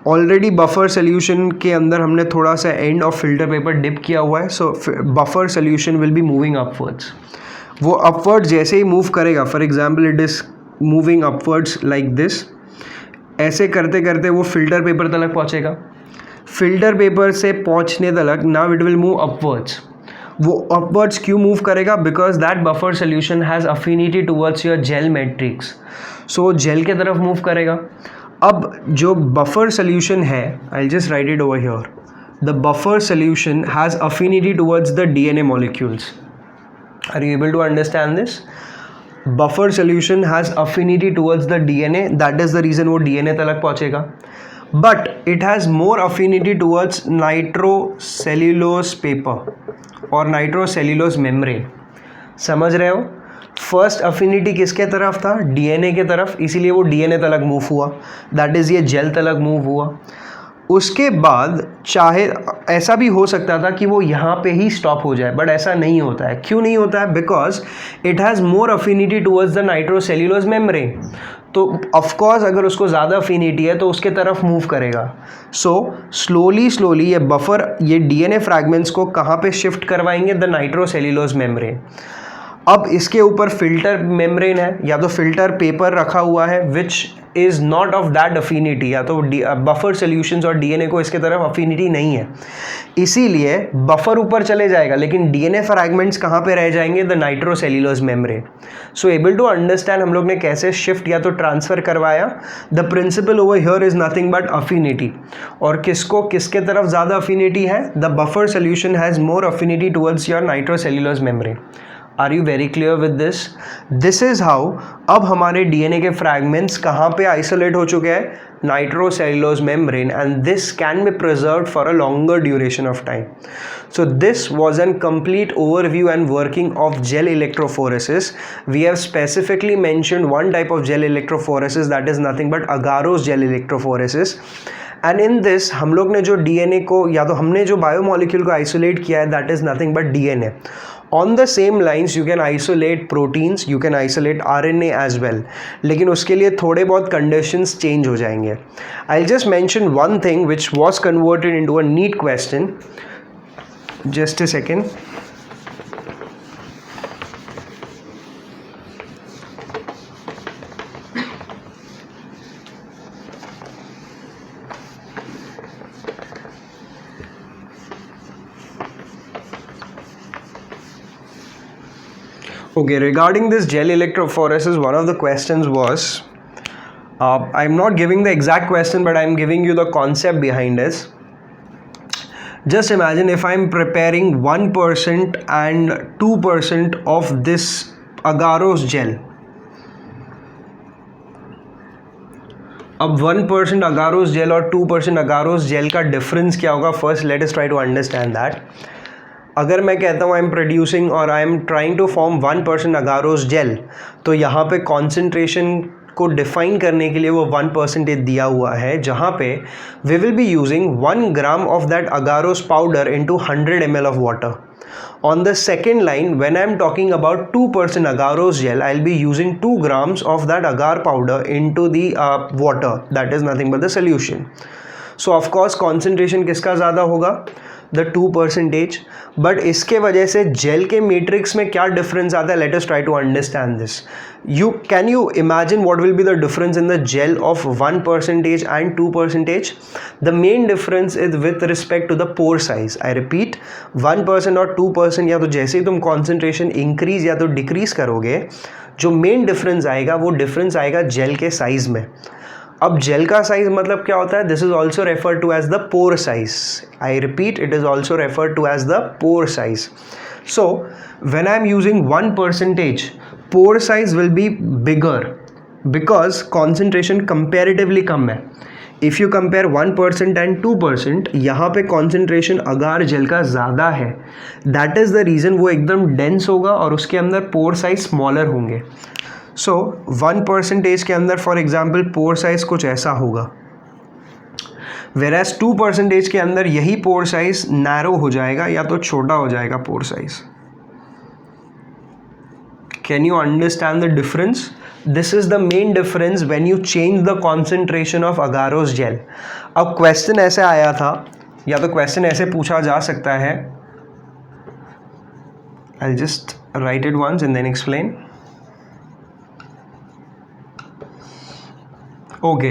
Already buffer solution के अंदर हमने थोड़ा सा end of filter paper dip किया हुआ है. So buffer solution will be moving upwards. वो अपवर्ड जैसे ही मूव करेगा, for example it is moving upwards like this. ऐसे करते करते वो फिल्टर पेपर तक पहुँचेगा. फिल्टर पेपर से पहुँचने तक now it will move upwards. वो अपवर्ड्स क्यों मूव करेगा? Because that buffer solution has affinity towards your gel matrix. So gel के तरफ मूव करेगा. अब जो बफर सोल्यूशन है, I just write it over here, the buffer solution has affinity towards the DNA molecules. Are you able to understand this? Buffer solution has affinity towards the DNA. That is the reason वो DNA तक पहुँचेगा. But it has more affinity towards nitrocellulose paper और nitrocellulose membrane. समझ रहे हो? First affinity किसके तरफ था? DNA के तरफ, इसीलिए वो DNA तक मूव हुआ. दैट इज़ ये जेल तक मूव हुआ. उसके बाद चाहे ऐसा भी हो सकता था कि वो यहाँ पे ही स्टॉप हो जाए, बट ऐसा नहीं होता है. क्यों नहीं होता है? Because it has more affinity towards the nitrocellulose membrane. तो ऑफकोर्स अगर उसको ज़्यादा अफिनिटी है तो उसके तरफ मूव करेगा. सो स्लोली ये बफर ये डीएनए फ्रैगमेंट्स को कहाँ पे शिफ्ट करवाएंगे? The nitrocellulose membrane. अब इसके ऊपर फिल्टर मेम्ब्रेन है या तो फिल्टर पेपर रखा हुआ है which is not of that affinity, या तो बफर सोल्यूशंस और डीएनए को इसके तरफ अफिनिटी नहीं है, इसीलिए बफर ऊपर चले जाएगा लेकिन डीएनए फ्रैगमेंट्स कहाँ पे रह जाएंगे? The nitrocellulose membrane. So able to understand हम लोग ने कैसे शिफ्ट या तो ट्रांसफ़र करवाया. The principle over here is nothing but affinity. और किसको किसके तरफ ज़्यादा अफिनिटी है? The buffer solution has more affinity towards your nitrocellulose membrane. Are you very clear with this? This is how अब हमारे डीएनए के फ्रैगमेंट्स कहाँ पे आइसोलेट हो चुके हैं? Nitrocellulose membrane, and this can be preserved for a longer duration of time. So this was a complete overview and working of gel electrophoresis. We have specifically mentioned one type of gel electrophoresis, that is nothing but agarose gel electrophoresis. And in this हम लोग ने जो DNA को या तो हमने जो biomolecule को आइसोलेट किया है that is nothing but DNA. On the same lines you can isolate proteins, you can isolate RNA as well, लेकिन उसके लिए थोड़े बहुत कंडीशंस चेंज हो जाएंगे. I just mention one thing which was converted into a NEET question. Just a second. Okay, regarding this gel electrophoresis, one of the questions was, I'm not giving the exact question but I'm giving you the concept behind this. Just imagine if I'm preparing 1% and 2% of this agarose gel. अब 1% agarose gel और 2% agarose gel का difference क्या होगा? First let us try to understand that. अगर मैं कहता हूँ I am producing और I am trying to form 1% agarose gel, तो यहाँ पे कॉन्सेंट्रेशन को डिफाइन करने के लिए वो 1% दिया हुआ है, जहाँ पे we will be using 1 gram of that agarose powder into 100 ml of water. On the second line, when I am talking about 2% agarose gel, I will be using 2 grams of that agar powder into the water, that is nothing but the solution. So of course concentration किसका ज़्यादा होगा? The 2%. But इसके वजह से jail के matrix में क्या difference आता है? Let us try to understand this. Can you imagine what will be the difference in the gel of 1% and 2%? The main difference is with respect to the pore size. I repeat, 1% और 2%, या तो जैसे ही तुम concentration increase या तो decrease करोगे, जो main difference आएगा वो डिफरेंस आएगा जेल के साइज में. अब जेल का साइज मतलब क्या होता है? This is also refer to as the pore size. I repeat, it is also refer to as the pore size. So when I am using 1%, pore size will be bigger because concentration comparatively कम है. If you compare 1% and 2%, यहाँ पे concentration अगार jail का ज़्यादा है. That is the reason वो एकदम dense होगा और उसके अंदर पोर साइज स्मॉलर होंगे. सो 1% के अंदर फॉर एग्जाम्पल पोर साइज कुछ ऐसा होगा, वेराज 2% के अंदर यही पोर साइज नैरो हो जाएगा या तो छोटा हो जाएगा pore size. Can you understand the difference? This is the main difference when you change the concentration of agarose gel. अब क्वेश्चन ऐसे आया था या तो क्वेश्चन ऐसे पूछा जा सकता है. I just write it once and then explain. Okay,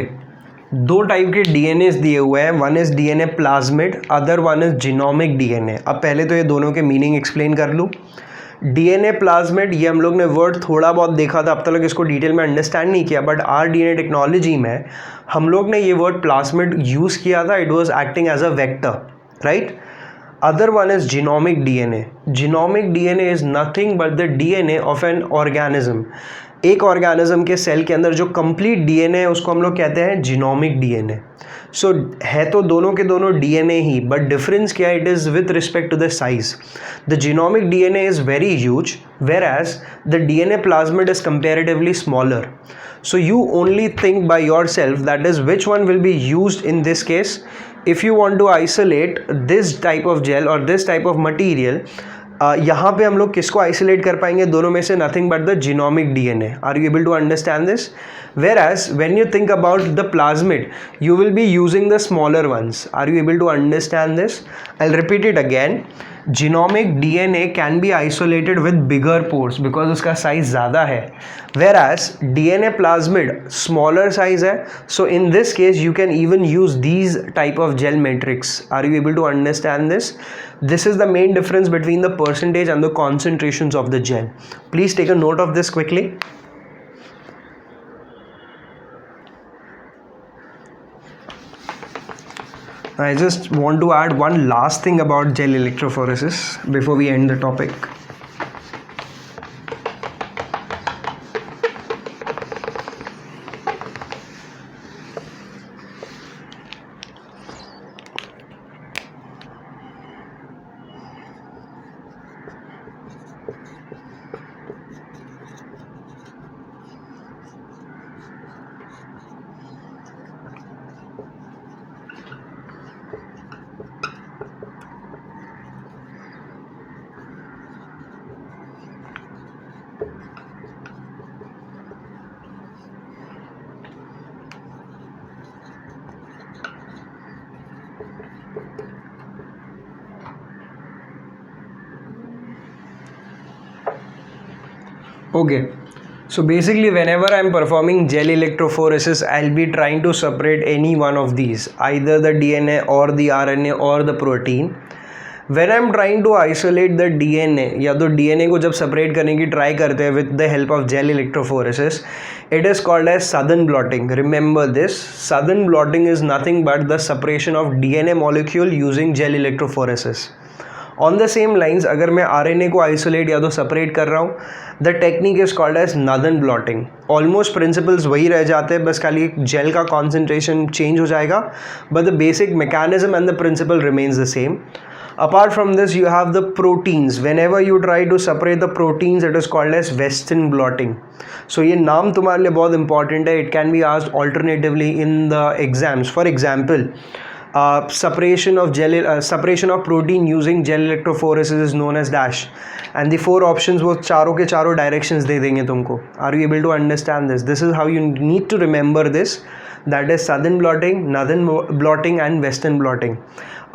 दो टाइप के डीएनए दिए हुए हैं. One is DNA plasmid, other one is genomic DNA. अब पहले तो ये दोनों के मीनिंग एक्सप्लेन कर लूँ. डीएनए प्लाज्मिड, ये हम लोग ने वर्ड थोड़ा बहुत देखा था, अब तक इसको डिटेल में अंडरस्टैंड नहीं किया, बट आर डीएनए टेक्नोलॉजी में हम लोग ने ये वर्ड प्लाज्मिड यूज़ किया था. It was acting as a vector, right. Other one is genomic DNA. Genomic DNA is nothing but the DNA of an organism. एक ऑर्गेनिज्म के सेल के अंदर जो कंप्लीट डीएनए है उसको हम लोग कहते हैं जीनोमिक डीएनए. सो है तो दोनों के दोनों डीएनए ही, बट डिफरेंस क्या है? It is with respect to the size. The genomic DNA is very huge, whereas the DNA plasmid is comparatively smaller. So you only think by yourself, that is which one will be used in this case. If you want to isolate this type of gel or this type of material, यहाँ पे हम लोग किसको isolate कर पाएंगे? दोनों में से nothing but the genomic DNA. Are you able to understand this? Whereas when you think about the plasmid, you will be using the smaller ones. Are you able to understand this? I'll repeat it again. Genomic DNA can be isolated with bigger pores because उसका size ज़्यादा है. Whereas DNA plasmid smaller size है. So in this case you can even use these type of gel matrix. Are you able to understand this? This is the main difference between the percentage and the concentrations of the gel. Please take a note of this quickly. I just want to add one last thing about gel electrophoresis before we end the topic. Okay, so basically whenever I'm performing gel electrophoresis, I'll be trying to separate any one of these, either the DNA or the RNA or the protein. When I'm trying to isolate the DNA या तो DNA को जब separate करने की try करते हैं with the help of gel electrophoresis, it is called as Southern blotting. Remember this, Southern blotting is nothing but the separation of DNA molecule using gel electrophoresis. On the same lines अगर मैं RNA को isolate या तो separate कर रहा हूँ, the technique is called as northern blotting. Almost principles वही रह जाते हैं, बस खाली जेल का कॉन्सेंट्रेशन चेंज हो जाएगा, but the basic mechanism and the principle remains the same. Apart from this, you have the proteins. Whenever you try to separate the proteins, it is called as Western blotting. So ये नाम तुम्हारे लिए बहुत important है. It can be asked alternatively in the exams. For example, separation of protein using gel electrophoresis is known as dash. And the 4 options वो चारों के चारों directions दे देंगे तुमको. Are you able to understand this? This is how you need to remember this. That is southern blotting, northern blotting and western blotting.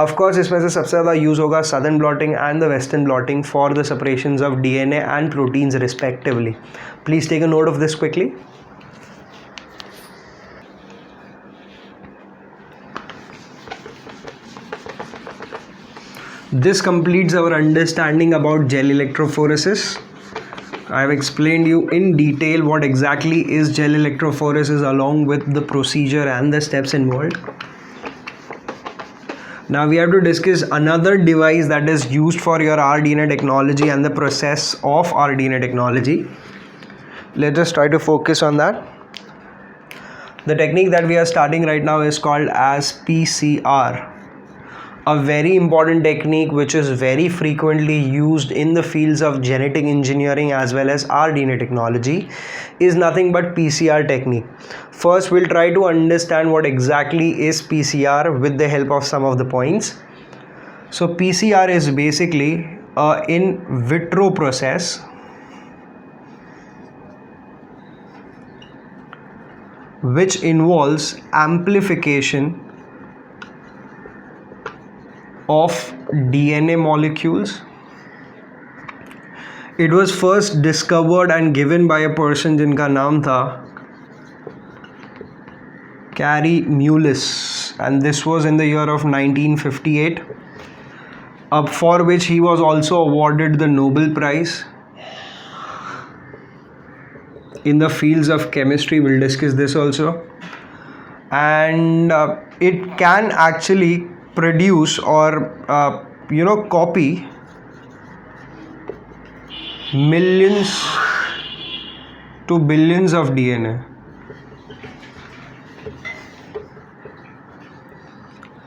Of course इसमें से सबसे ज़्यादा यूज़ होगा southern blotting and the western blotting for the separations of DNA and proteins respectively. Please take a note of this quickly. This completes our understanding about gel electrophoresis. I have explained you in detail what exactly is gel electrophoresis along with the procedure and the steps involved. Now we have to discuss another device that is used for your rDNA technology and the process of rDNA technology. Let us try to focus on that. The technique that we are starting right now is called as PCR. A very important technique which is very frequently used in the fields of genetic engineering as well as rDNA technology is nothing but PCR technique. First, we'll try to understand what exactly is PCR with the help of some of the points. So PCR is basically a in vitro process which involves amplification of DNA molecules. It was first discovered and given by a person जिनका नाम था Kary Mullis, and this was in the year of 1958, for which he was also awarded the Nobel Prize in the fields of chemistry. We'll discuss this also. And it can actually produce or copy millions to billions of DNA.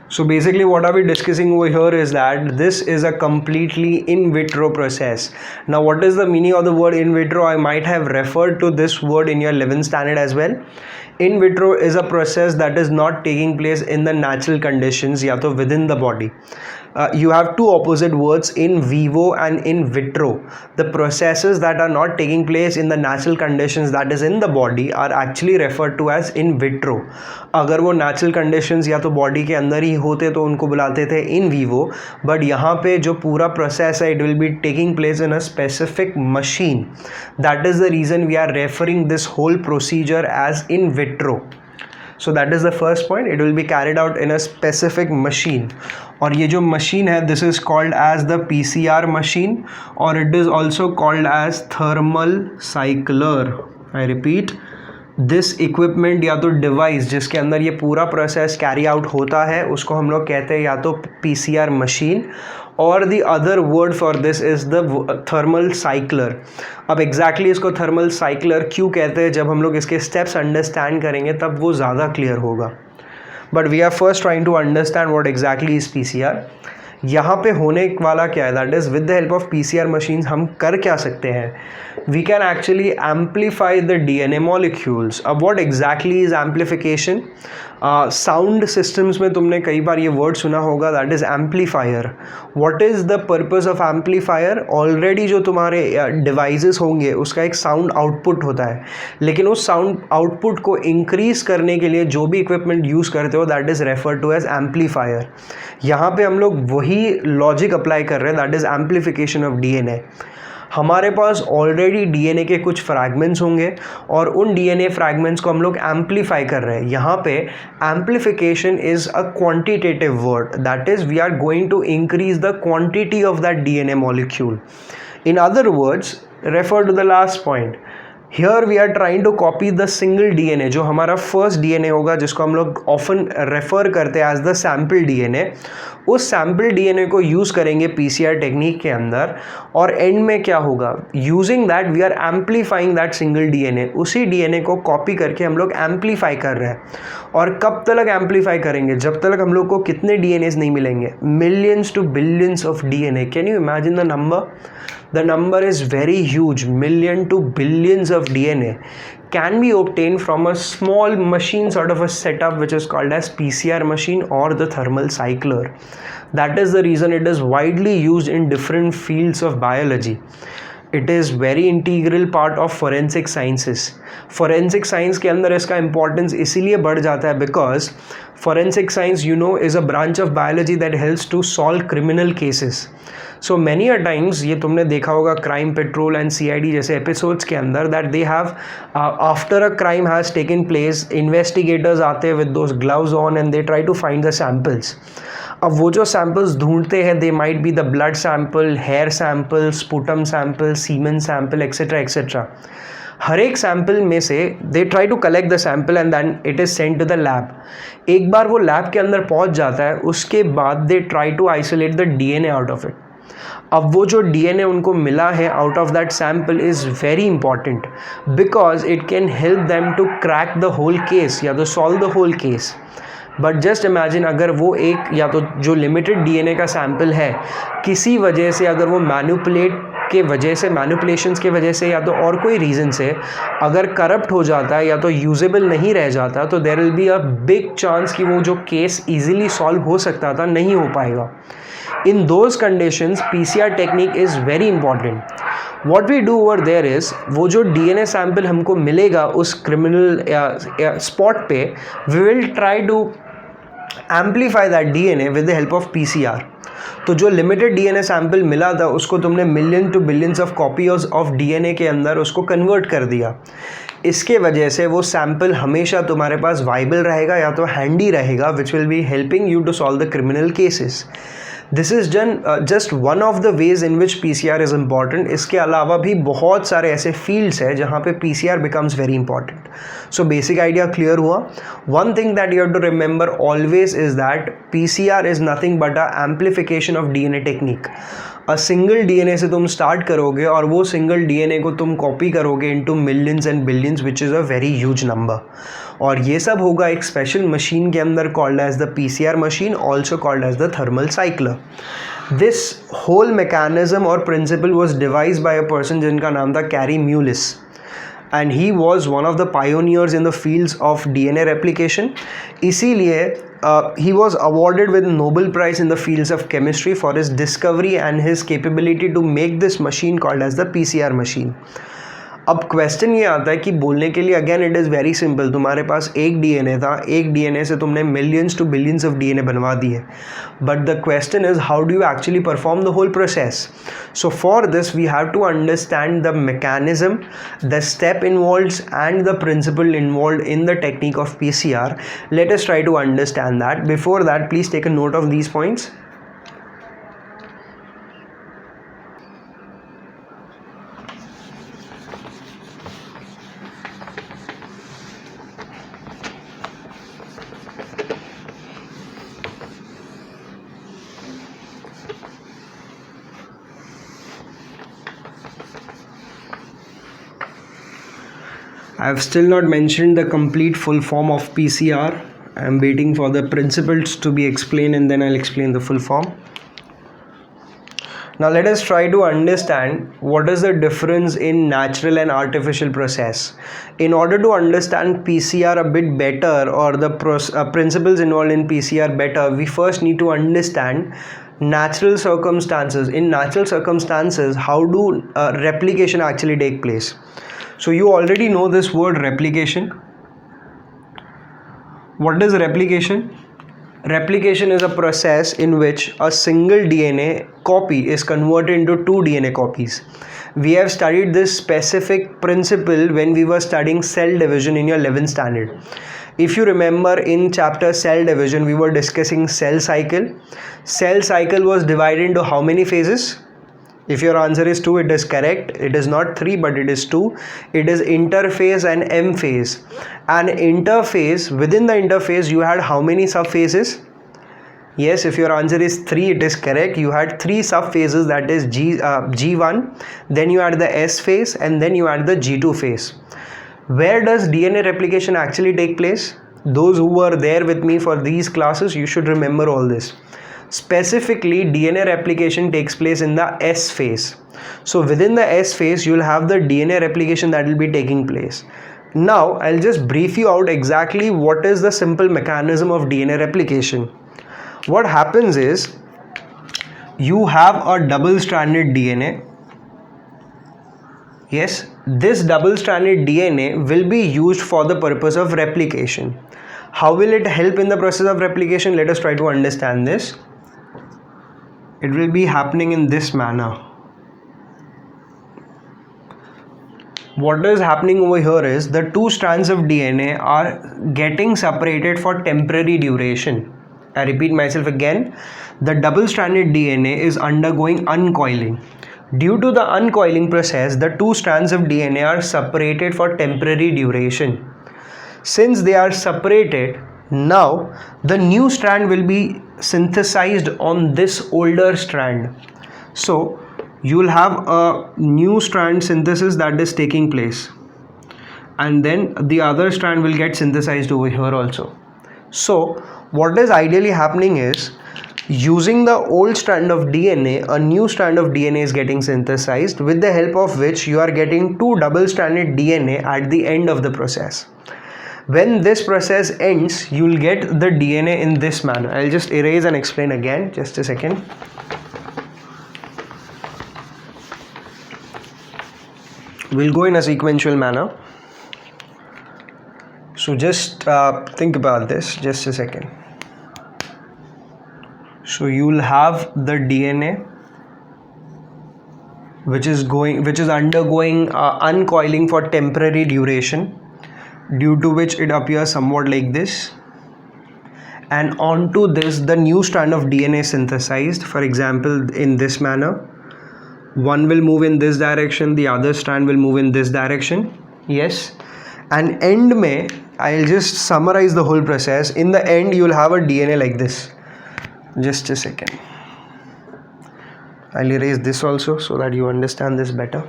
So basically what are we discussing over here is that this is a completely in vitro process. Now what is the meaning of the word in vitro? I might have referred to this word in your 11th standard as well. In vitro is a process that is not taking place in the natural conditions या तो within the body. you have two opposite words, in vivo and in vitro. The processes that are not taking place in the natural conditions, that is in the body, are actually referred to as in vitro. अगर वो natural conditions या तो body के अंदर ही होते तो उनको बुलाते थे in vivo, but यहाँ पे जो पूरा process है, it will be taking place in a specific machine. That is the reason we are referring this whole procedure as in vitro. So that is the first point. It will be carried out in a specific machine. और ये जो machine है, this is called as the PCR machine, और it is also called as thermal cycler. I repeat, this equipment या तो device जिसके अंदर ये पूरा process carry out होता है, उसको हम लोग कहते हैं या तो PCR machine, और the other word for this is the thermal cycler. अब exactly इसको thermal cycler क्यों कहते हैं, जब हम लोग इसके steps understand करेंगे तब वो ज़्यादा clear होगा. But we are first trying to understand what exactly is PCR. यहाँ पे होने वाला क्या है, that is with the help of PCR machines हम कर क्या सकते हैं, we can actually amplify the DNA molecules. अब what exactly is amplification? Sound systems में तुमने कई बार ये word सुना होगा, that is amplifier. What is the purpose of amplifier? Already जो तुम्हारे devices होंगे उसका एक sound output होता है, लेकिन उस sound output को increase करने के लिए जो भी equipment use करते हो, that is referred to as amplifier. यहाँ पे हम लोग वही logic apply कर रहे हैं, that is amplification of DNA. हमारे पास ऑलरेडी डीएनए के कुछ फ्रैगमेंट्स होंगे और उन डीएनए फ्रैगमेंट्स को हम लोग एम्पलीफाई कर रहे हैं. यहाँ पे amplification is a quantitative word, that is we are going to increase the quantity of that DNA molecule. In other words, refer to the last point. Here we are trying to copy the single DNA, जो हमारा first DNA होगा, जिसको हम लोग often refer करते हैं as the sample DNA. उस sample DNA को यूज़ करेंगे पीसीआर टेक्निक के अंदर, और एंड में क्या होगा, using that we are amplifying that single DNA. उसी डीएनए को कॉपी करके हम लोग एम्पलीफाई कर रहे हैं. और कब तक एम्पलीफाई करेंगे, जब तक हम लोग को कितने डीएनएस नहीं मिलेंगे, millions to billions of DNA. Can you imagine the number? The number is very huge. Million to billions of DNA can be obtained from a small machine sort of a setup which is called as PCR machine or the thermal cycler. That is the reason it is widely used in different fields of biology. It is very integral part of forensic sciences. Forensic science के अंदर इसका importance इसीलिए बढ़ जाता है because forensic science, you know, is a branch of biology that helps to solve criminal cases. So many a times ये तुमने देखा होगा क्राइम पेट्रोल एंड CID जैसे एपिसोड्स के अंदर, that they have after a crime has taken place, investigators आते हैं with those gloves on and they try to find the samples. अब वो जो सैम्पल्स ढूंढते हैं, they might be the blood sample, hair sample, sputum sample, semen sample, etcetera etcetera. हर एक सैम्पल में से they try to collect the sample and then it is Saint to the lab. एक बार वो लैब के अंदर पहुंच जाता है, उसके बाद they try to isolate the DNA out of it. अब वो जो DNA उनको मिला है out of that sample is very important because it can help them to crack the whole case या तो solve the whole case. But just imagine, अगर वो एक या तो जो लिमिटेड DNA का सैम्पल है, किसी वजह से अगर वो मैनिपुलेशंस के वजह से या तो और कोई रीज़न से अगर करप्ट हो जाता है या तो यूजेबल नहीं रह जाता, तो there will be a big chance कि वो जो केस ईजिली सॉल्व हो सकता था नहीं हो पाएगा. In those conditions, PCR technique is very important. What we do over there is, वो जो DNA sample हमको मिलेगा उस criminal spot पे, we will try to amplify that DNA with the help of PCR. तो जो लिमिटेड DNA सैम्पल मिला था उसको तुमने million to billions of copies of DNA के अंदर उसको कन्वर्ट कर दिया. इसके वजह से वो सैम्पल हमेशा तुम्हारे पास वाइबल रहेगा या तो हैंडी रहेगा, which will be helping you to solve the criminal cases. This is just one of the ways in which PCR is important. इसके अलावा भी बहुत सारे ऐसे फील्ड्स हैं जहाँ पे PCR becomes very important. So basic idea clear हुआ. One thing that you have to remember always is that PCR is nothing but a amplification of DNA technique. A single DNA से तुम start करोगे और वो single DNA को तुम copy करोगे into millions and billions, which is a very huge number. और ये सब होगा एक स्पेशल मशीन के अंदर called as the PCR machine, also called as the thermal cycler. This whole mechanism और principle was devised by a person जिनका नाम था Kary Mullis, and he was one of the pioneers in the fields of DNA replication. इसीलिए he was awarded with Nobel Prize in the fields of chemistry for his discovery and his capability to make this machine called as the PCR machine. अब question ये आता है कि बोलने के लिए again it is very simple, तुम्हारे पास एक डीएनए था, एक डीएनए से तुमने millions to billions of DNA बनवा दिए, but the question is how do you actually perform the whole process. So for this we have to understand the mechanism, the step involved and the principle involved in the technique of PCR. Let us try to understand that. Before that please take a note of these points. I have still not mentioned the complete full form of PCR. I am waiting for the principles to be explained and then I'll explain the full form. Now let us try to understand what is the difference in natural and artificial process. In order to understand PCR a bit better, or the principles involved in PCR better, we first need to understand natural circumstances. In natural circumstances, how do replication actually take place? So you already know this word replication. What is replication? Replication is a process in which a single DNA copy is converted into two DNA copies. We have studied this specific principle when we were studying cell division in your 11th standard. If you remember, in chapter cell division we were discussing cell cycle. Cell cycle was divided into how many phases? If your answer is 2, it is correct. It is not 3, but it is 2. It is interphase and M phase. And interphase, within the interphase you had how many subphases? Yes, if your answer is 3, it is correct. You had 3 subphases, that is G1, then you had the S phase, and then you had the G2 phase. Where does DNA replication actually take place? Those who were there with me for these classes, you should remember all this. Specifically, DNA replication takes place in the S phase. So within the S phase, you will have the DNA replication that will be taking place. Now, I'll just brief you out exactly what is the simple mechanism of DNA replication. What happens is, you have a double-stranded DNA. Yes, this double-stranded DNA will be used for the purpose of replication. How will it help in the process of replication? Let us try to understand this. It will be happening in this manner. What is happening over here is the two strands of DNA are getting separated for temporary duration. I repeat myself again. The double-stranded DNA is undergoing uncoiling. Due to the uncoiling process, the two strands of DNA are separated for temporary duration. Since they are separated, now the new strand will be synthesized on this older strand. So you will have a new strand synthesis that is taking place, and then the other strand will get synthesized over here also. So what is ideally happening is, using the old strand of DNA, a new strand of DNA is getting synthesized, with the help of which you are getting two double-stranded DNA at the end of the process. When this process ends, you will get the DNA in this manner. I'll just erase and explain again. Just a second. We'll go in a sequential manner. So just think about this. Just a second. So you will have the DNA which is undergoing uncoiling for temporary duration, due to which it appears somewhat like this, and onto this the new strand of DNA is synthesized. For example, in this manner, one will move in this direction, the other strand will move in this direction. Yes, and end mein I'll just summarize the whole process. In the end, you will have a DNA like this. Just a second. I'll erase this also so that you understand this better.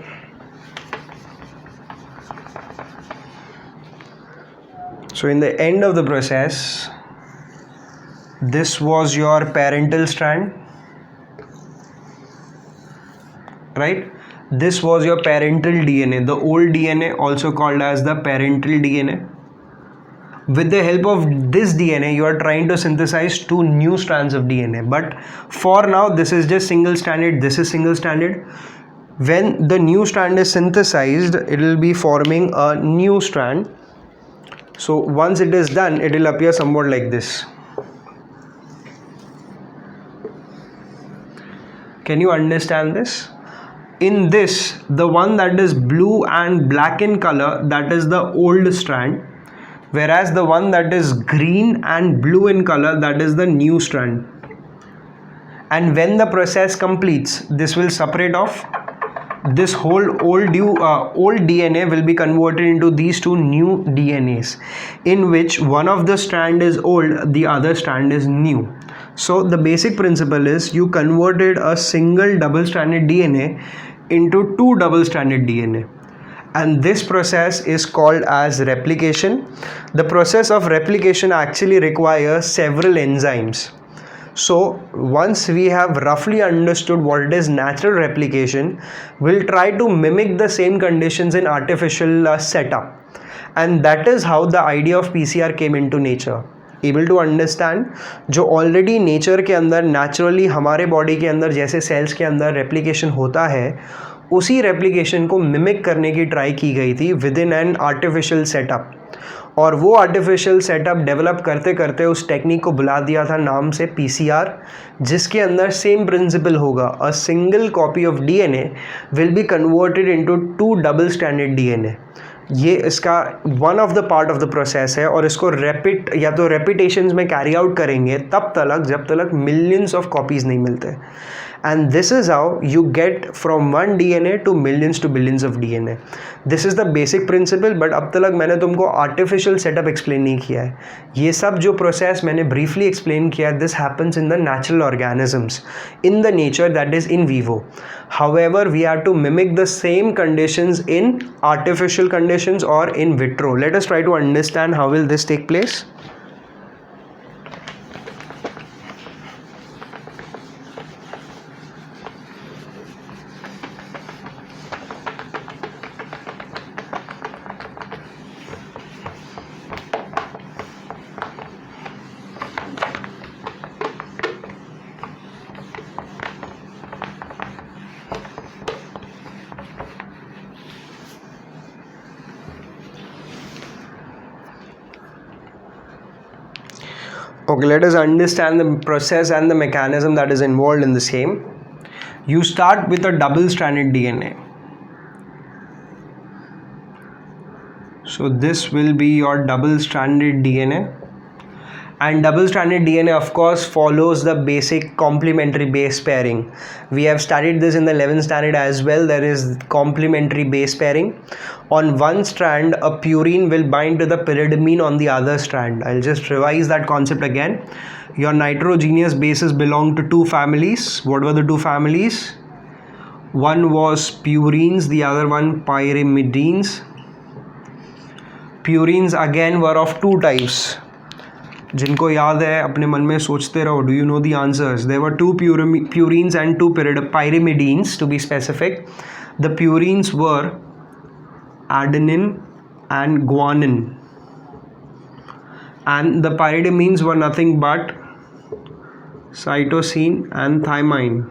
So in the end of the process, this was your parental strand, right? This was your parental DNA, the old DNA, also called as the parental DNA. With the help of this DNA, you are trying to synthesize two new strands of DNA. But for now, this is just single stranded, this is single stranded. When the new strand is synthesized, it will be forming a new strand. So once it is done, it will appear somewhat like this. Can you understand this? In this, the one that is blue and black in color, that is the old strand, whereas the one that is green and blue in color, that is the new strand. And when the process completes, this will separate off. This whole old DNA will be converted into these two new DNAs, in which one of the strand is old, the other strand is new. So the basic principle is you converted a single double-stranded DNA into two double-stranded DNA. And this process is called as replication. The process of replication actually requires several enzymes. So once we have roughly understood what it is natural replication, we'll try to mimic the same conditions in artificial setup. And that is how the idea of PCR came into nature. Able to understand, जो already nature के अंदर naturally हमारे body के अंदर जैसे cells के अंदर replication होता है, उसी replication को mimic करने की try की गई थी within an artificial setup. और वो आर्टिफिशियल सेटअप डेवलप करते करते उस टेक्निक को बुला दिया था नाम से PCR, जिसके अंदर सेम प्रिंसिपल होगा. A single copy of DNA will be converted into two double standard DNA. ये इसका one of the part of the process है और इसको रेपिट या तो रेपिटेशंस में कैरी आउट करेंगे तब तक जब तक मिलियंस ऑफ कॉपीज़ नहीं मिलते. And this is how you get from one DNA to millions to billions of DNA. This is the basic principle, but अब तक मैंने तुमको artificial setup explain नहीं किया है. ये सब जो process मैंने briefly explain किया, this happens in the natural organisms, in the nature that is in vivo. However, we have to mimic the same conditions in artificial conditions or in vitro. Let us try to understand how will this take place. Okay, let us understand the process and the mechanism that is involved in the same. You start with a double-stranded DNA. So this will be your double-stranded DNA. And double-stranded DNA of course follows the basic complementary base pairing. We have studied this in the 11th standard as well. There is complementary base pairing. On one strand, a purine will bind to the pyridamine on the other strand. I'll just revise that concept again. Your nitrogenous bases belong to two families. What were the two families? One was purines, the other one pyrimidines. Purines again were of two types. जिनको याद है अपने मन में सोचते रहो. Do you know the answers? There were two purines and two pyrimidines to be specific. The purines were adenine and guanine, and the pyridamines were nothing but cytosine and thymine.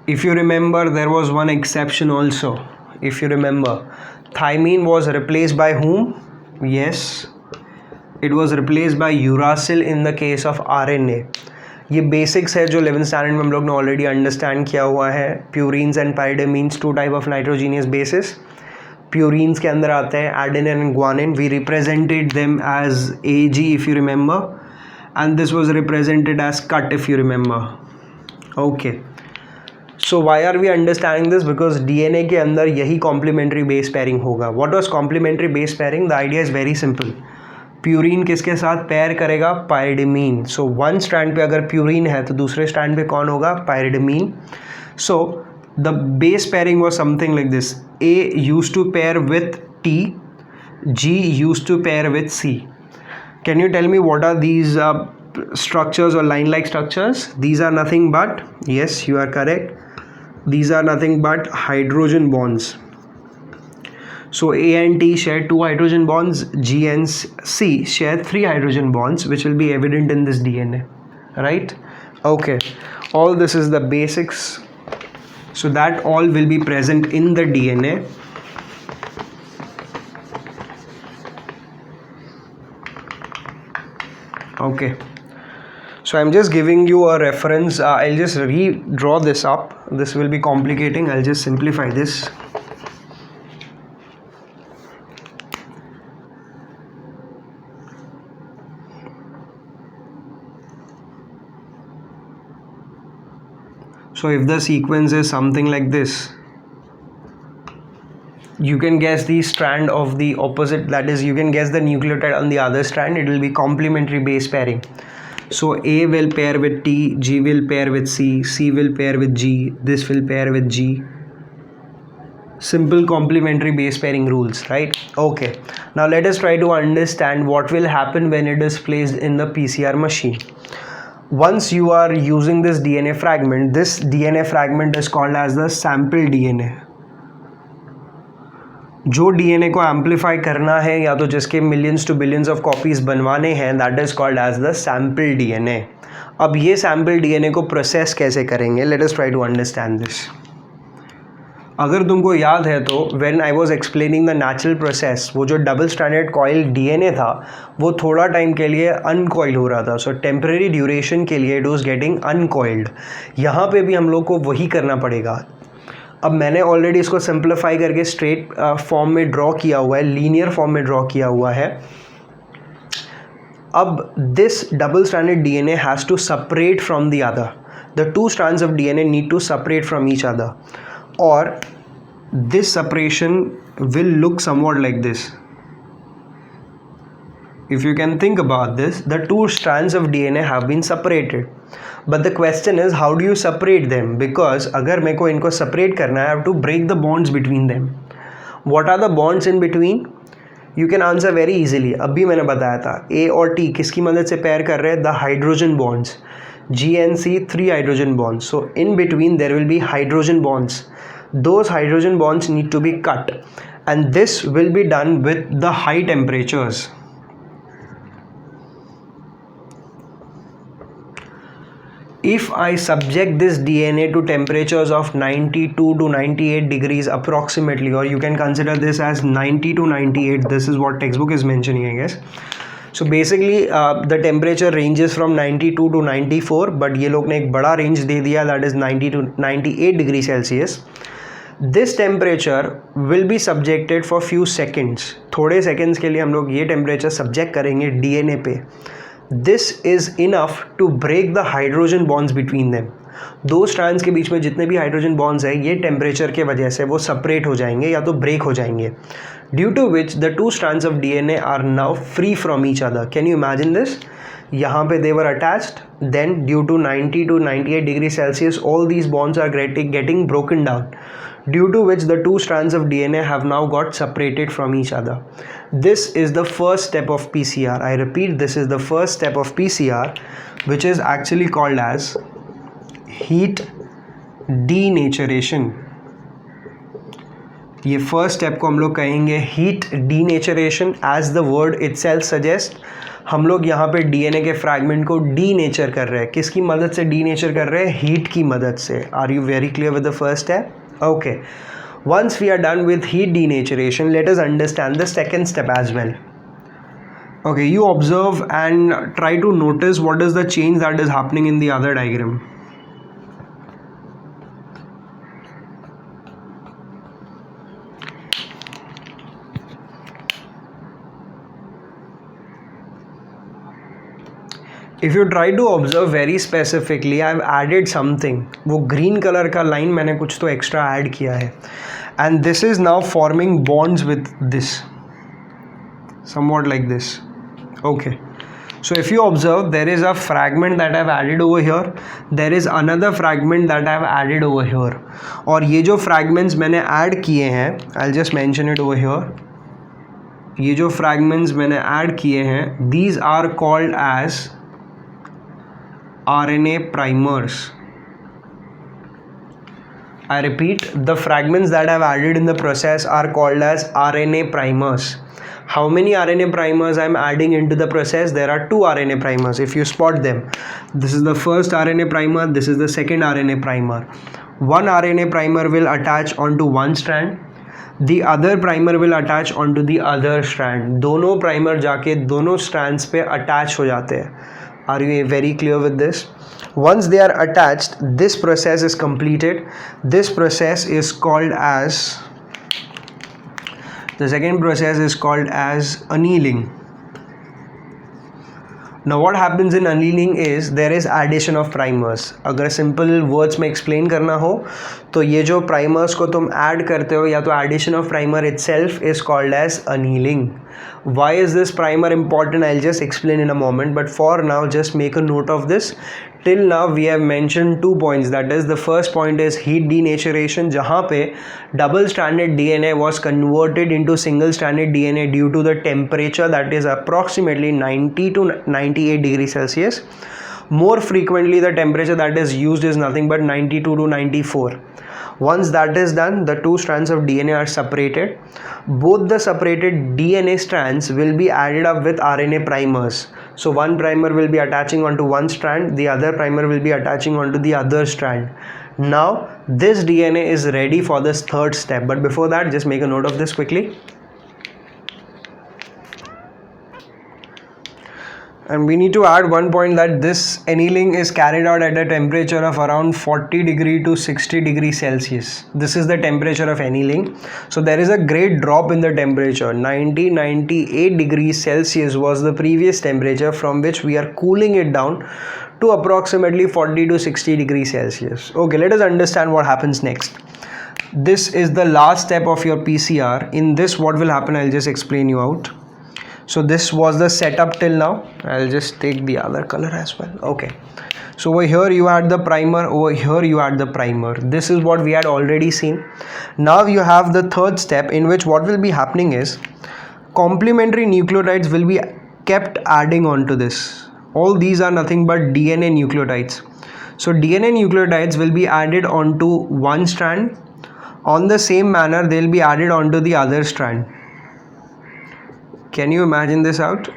If you remember, there was one exception also. If you remember, thymine was replaced by whom? Yes, it was replaced by uracil in the case of RNA. ये basics है जो 11th standard में हम लोग ने already understand किया हुआ है. Purines and pyrimidines two type of nitrogenous bases. Purines के अंदर आते हैं adenine and guanine. We represented them as AG if you remember, and this was represented as cut if you remember. Okay, so why are we understanding this? Because DNA के अंदर यही complementary base pairing होगा. What was complementary base pairing? The idea is very simple. Purine किसके साथ pair करेगा? पायरिडमीन. So one strand पे अगर purine है तो दूसरे स्ट्रैंड पे कौन होगा? Pyrimidine. So the base pairing was something like this. A used to pair with T, G used to pair with C. Can you tell me what are these structures or line-like structures? These are nothing but, yes, you are correct, these are nothing but hydrogen bonds. So A and T share 2 hydrogen bonds, G and C share 3 hydrogen bonds, which will be evident in this DNA, right? Okay, all this is the basics. So that all will be present in the DNA. Okay, so I'm just giving you a reference. I'll just redraw this up. This will be complicating. I'll just simplify this. So if the sequence is something like this, you can guess the strand of the opposite, that is, you can guess the nucleotide on the other strand. It will be complementary base pairing. So A will pair with T, G will pair with C, C will pair with G, this will pair with G. Simple complementary base pairing rules, right? Okay, now let us try to understand what will happen when it is placed in the PCR machine. Once you are using this DNA fragment is called as the sample DNA. जो DNA को amplify करना है या तो जिसके millions to billions of copies बनवाने हैं, that is called as the sample DNA. अब ये सैम्पल DNA को प्रोसेस कैसे करेंगे, let us try to understand this. अगर तुमको याद है तो when I was explaining the natural process, वो जो डबल स्ट्रैंडेड कॉइल DNA था वो थोड़ा टाइम के लिए अनकॉइल हो रहा था. सो टेम्परेरी ड्यूरेशन के लिए इट वाज गेटिंग अनकॉइल्ड. यहाँ पे भी हम लोग को वही करना पड़ेगा. अब मैंने ऑलरेडी इसको सिंप्लीफाई करके स्ट्रेट फॉर्म में ड्रॉ किया हुआ है, लीनियर फॉर्म में ड्रॉ किया हुआ है. अब this double stranded DNA has to separate from the other. The two strands of DNA need to separate from each other, or this separation will look somewhat like this. If you can think about this, the two strands of DNA have been separated, but the question is how do you separate them? Because अगर मेरे को इनको separate करना है, I have to break the bonds between them. What are the bonds in between? You can answer very easily. अभी मैंने बताया था A और T किसकी मदद से pair कर रहे हैं? The hydrogen bonds. G and C 3 hydrogen bonds. So in between there will be hydrogen bonds. Those hydrogen bonds need to be cut, and this will be done with the high temperatures. If I subject this DNA to temperatures of 92 to 98 degrees approximately, or you can consider this as 90 to 98, this is what textbook is mentioning, I guess. So basically the temperature ranges from 92 to 94, but ये लोग ने एक बड़ा range दे दिया, that is 90 to 98 degree Celsius. This temperature will be subjected for few seconds. थोड़े seconds के लिए हम लोग ये temperature subject करेंगे DNA पे. This is enough to break the hydrogen bonds between them. दो strands के बीच में जितने भी hydrogen bonds हैं, ये temperature के वजह से वो separate हो जाएंगे या तो break हो जाएंगे. Due to which the two strands of DNA are now free from each other. Can you imagine this? यहाँ पे they were attached, then due to 90 to 98 degrees Celsius, all these bonds are getting broken down. Due to which the two strands of DNA have now got separated from each other. This is the first step of PCR. I repeat, this is the first step of PCR, which is actually called as heat denaturation. ये first step को हम लोग कहेंगे heat denaturation. As the word itself suggest, हम लोग यहाँ पे DNA के फ्रैगमेंट को डीनेचर कर रहे हैं. किसकी मदद से डीनेचर कर रहे हैं? हीट की मदद से. Are you very clear with the first step? Okay, once we are done with heat denaturation, let us understand the second step as well. Okay, you observe and try to notice what is the change that is happening in the other diagram. If you try to observe very specifically, I have added something. वो green color का line मैंने कुछ तो extra add किया है, and this is now forming bonds with this, somewhat like this. Okay, so if you observe, there is a fragment that I have added over here, there is another fragment that I have added over here, और ये जो fragments मैंने add किए हैं, I'll just mention it over here. ये जो fragments मैंने add किए हैं, these are called as RNA primers. I repeat, the fragments that I've added in the process are called as RNA primers. How many RNA primers I'm adding into the process? There are 2 RNA primers if you spot them. This is the first RNA primer, this is the second RNA primer. One RNA primer will attach onto one strand, the other primer will attach onto the other strand. दोनों primer जाके दोनों strands पे attach हो जाते हैं. Are you very clear with this? Once they are attached, this process is completed. This process is called as, the second process is called as annealing. Now what happens in annealing is there is addition of primers. अगर simple words में explain करना हो तो ये जो primers को तुम add करते हो या तो addition of primer itself is called as annealing. Why is this primer important? I'll just explain in a moment, but for now just make a note of this. Till now we have mentioned 2 points, that is the first point is heat denaturation, जहाँ पे double stranded DNA was converted into single stranded DNA due to the temperature that is approximately 90 to 98 degrees Celsius. More frequently the temperature that is used is nothing but 92 to 94. Once that is done, the 2 strands of DNA are separated. Both the separated DNA strands will be added up with RNA primers. So one primer will be attaching onto one strand, the other primer will be attaching onto the other strand. Now this DNA is ready for this third step, but before that just make a note of this quickly. And we need to add one point, that this annealing is carried out at a temperature of around 40 degree to 60 degrees Celsius. This is the temperature of annealing. So there is a great drop in the temperature. 98 degrees Celsius was the previous temperature, from which we are cooling it down to approximately 40 to 60 degrees Celsius. Okay, let us understand what happens next. This is the last step of your PCR. In this, what will happen, I'll just explain you out. So this was the setup till now. I'll just take the other color as well. Okay, so over here you add the primer, over here you add the primer. This is what we had already seen. Now you have the third step, in which what will be happening is complementary nucleotides will be kept adding on to this. All these are nothing but DNA nucleotides. So DNA nucleotides will be added onto one strand. On the same manner they will be added onto the other strand. Can you imagine this out?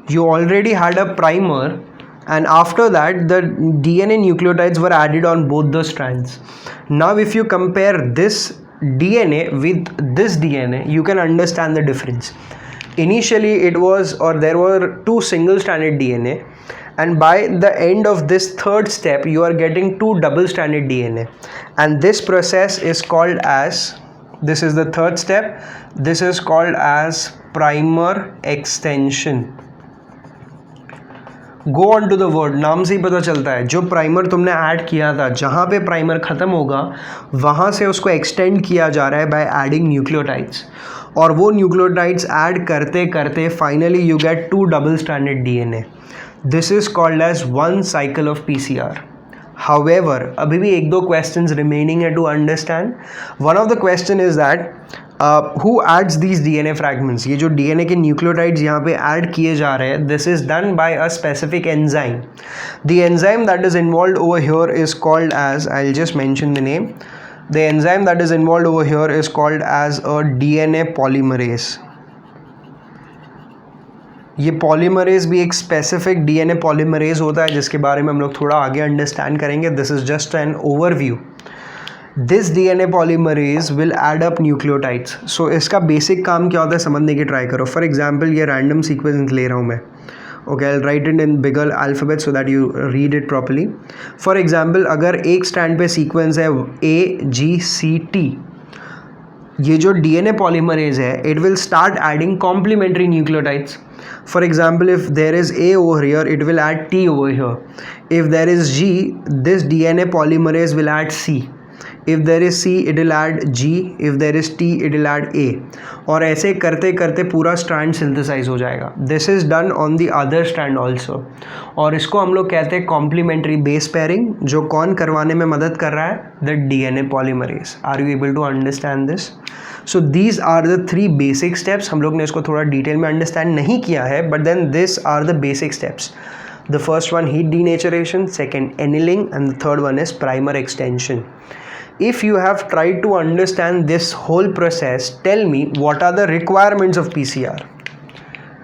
You already had a primer, and after that the DNA nucleotides were added on both the strands. Now if you compare this DNA with this DNA, you can understand the difference. Initially it was, or there were 2 single stranded DNA, and by the end of this third step you are getting 2 double stranded DNA, and this process is called as, this is the third step, this is called as primer extension. Go on to the word, नाम से ही पता चलता है, जो primer तुमने add किया था, जहाँ पे प्राइमर ख़त्म होगा वहाँ से उसको एक्सटेंड किया जा रहा है बाय एडिंग न्यूक्लियोटाइड्स, और वो न्यूक्लियोटाइड्स ऐड करते करते finally you get 2 double stranded DNA. This is called as 1 cycle of PCR. However, अभी भी 1-2 questions remaining है to understand. One of the question is that who adds these DNA fragments? ये जो DNA के nucleotides यहाँ पे add किए जा रहे हैं, this is done by a specific enzyme. The enzyme that is involved over here is called as, I'll just mention the name. The enzyme that is involved over here is called as a DNA polymerase. ये polymerase भी एक specific DNA polymerase होता है, जिसके बारे में हम लोग थोड़ा आगे अंडरस्टैंड करेंगे. This is just an overview. This DNA polymerase will add up nucleotides. So इसका बेसिक काम क्या होता है समझने की ट्राई करो. फॉर एग्जांपल ये रैंडम सीक्वेंस ले रहा हूँ मैं. Okay, I write it in bigger alphabet so that you read it properly. For example अगर एक स्ट्रैंड पे सीक्वेंस है AGCT, ये जो डीएनए पॉलीमरेज है it will start adding complementary nucleotides. For example, if there is A over here, it will add T over here. If there is G, this DNA polymerase will add C. If there is C, it will add G. If there is T, it will add A. और ऐसे करते करते पूरा strand synthesise हो जाएगा. This is done on the other strand also, और इसको हम लोग कहते हैं कॉम्प्लीमेंट्री बेस पेयरिंग, जो कौन करवाने में मदद कर रहा है, the DNA polymerase. Are you able to understand this? So these are the 3 basic steps. हम लोग ने इसको थोड़ा डिटेल में अंडरस्टैंड नहीं किया है, but then this are the basic steps. The first one heat denaturation, second annealing, and the third one is primer extension. If you have tried to understand this whole process, tell me what are the requirements of PCR.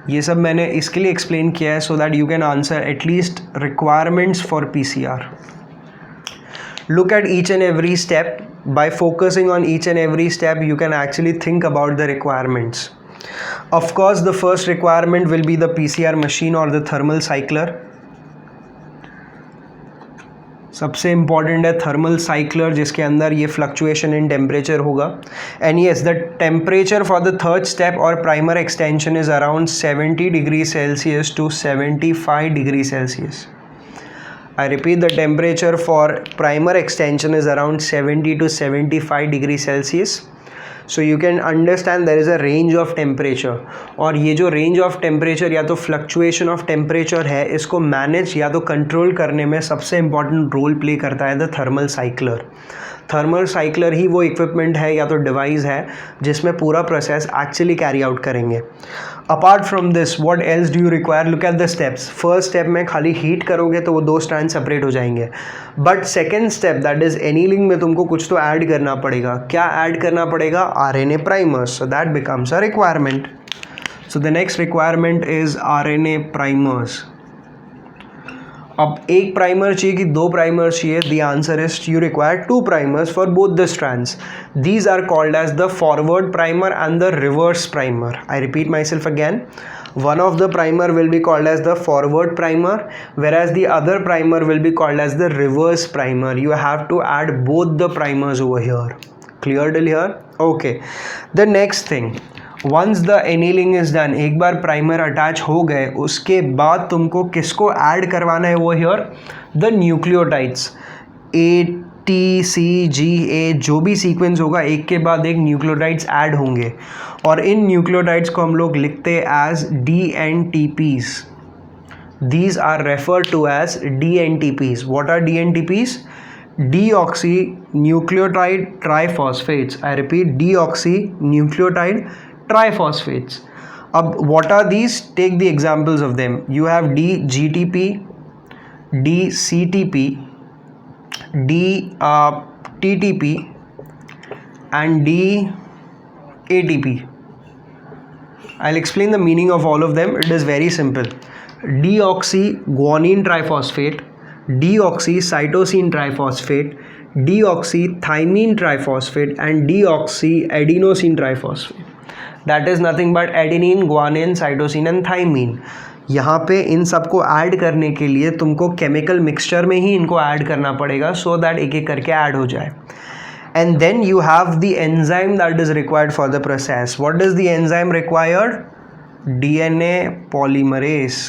ये सब मैंने इसके लिए explain किया है so that you can answer at least requirements for PCR. Look at each and every step. By focusing on each and every step, you can actually think about the requirements. Of course, the first requirement will be the PCR machine or the thermal cycler. सबसे important है thermal cycler, जिसके अंदर ये fluctuation in temperature होगा. And yes, the temperature for the third step और primer extension is around 70 degree Celsius to 75 degree Celsius. I repeat, the temperature for primer extension is around 70 to 75 degree Celsius. So you can understand there is a range of temperature. और ये जो range of temperature या तो fluctuation of temperature है, इसको manage या तो control करने में सबसे important role play करता है the thermal cycler. Thermal cycler ही वो इक्विपमेंट है या तो डिवाइस है जिसमें पूरा प्रोसेस एक्चुअली कैरी आउट करेंगे. Apart from this, what else do you require? Look at the steps. First step में खाली हीट करोगे तो वो दो स्ट्रैंड सेपरेट हो जाएंगे. But second step, that is annealing में तुमको कुछ तो ऐड करना पड़ेगा. क्या ऐड करना पड़ेगा? RNA primers. So that becomes a requirement. So the next requirement is RNA primers. अब एक प्राइमर चाहिए कि दो प्राइमर चाहिए? The answer is you require two primers for both the strands. These are called as the forward primer and the reverse primer. I repeat myself again. One of the primer will be called as the forward primer, whereas the other primer will be called as the reverse primer. You have to add both the primers over here. Clear till here? Okay. The next thing, once the annealing is done, एक बार primer attach हो गए, उसके बाद तुमको किसको add करवाना है वो हियर? The nucleotides. ATCGA जो भी सीक्वेंस होगा, एक के बाद एक न्यूक्लियोटाइड्स ऐड होंगे और इन न्यूक्लियोटाइड्स को हम लोग लिखते हैं as DNTPs. These are referred to as DNTPs. What are DNTPs? Deoxynucleotide triphosphates. I repeat, deoxynucleotide triphosphates. अब what are these? Take the examples of them. You have DGTP, DCTP, DTTP and DATP. I'll explain the meaning of all of them. It is very simple. Deoxyguanine triphosphate, deoxycytosine triphosphate, deoxythymine triphosphate and deoxyadenosine triphosphate. That is nothing but adenine, guanine, cytosine and thymine. यहाँ पे इन सबको add करने के लिए तुमको chemical mixture में ही इनको add करना पड़ेगा सो दैट एक एक करके ऐड हो जाए. And then you have the enzyme that is required for the process. What is the enzyme required? DNA polymerase.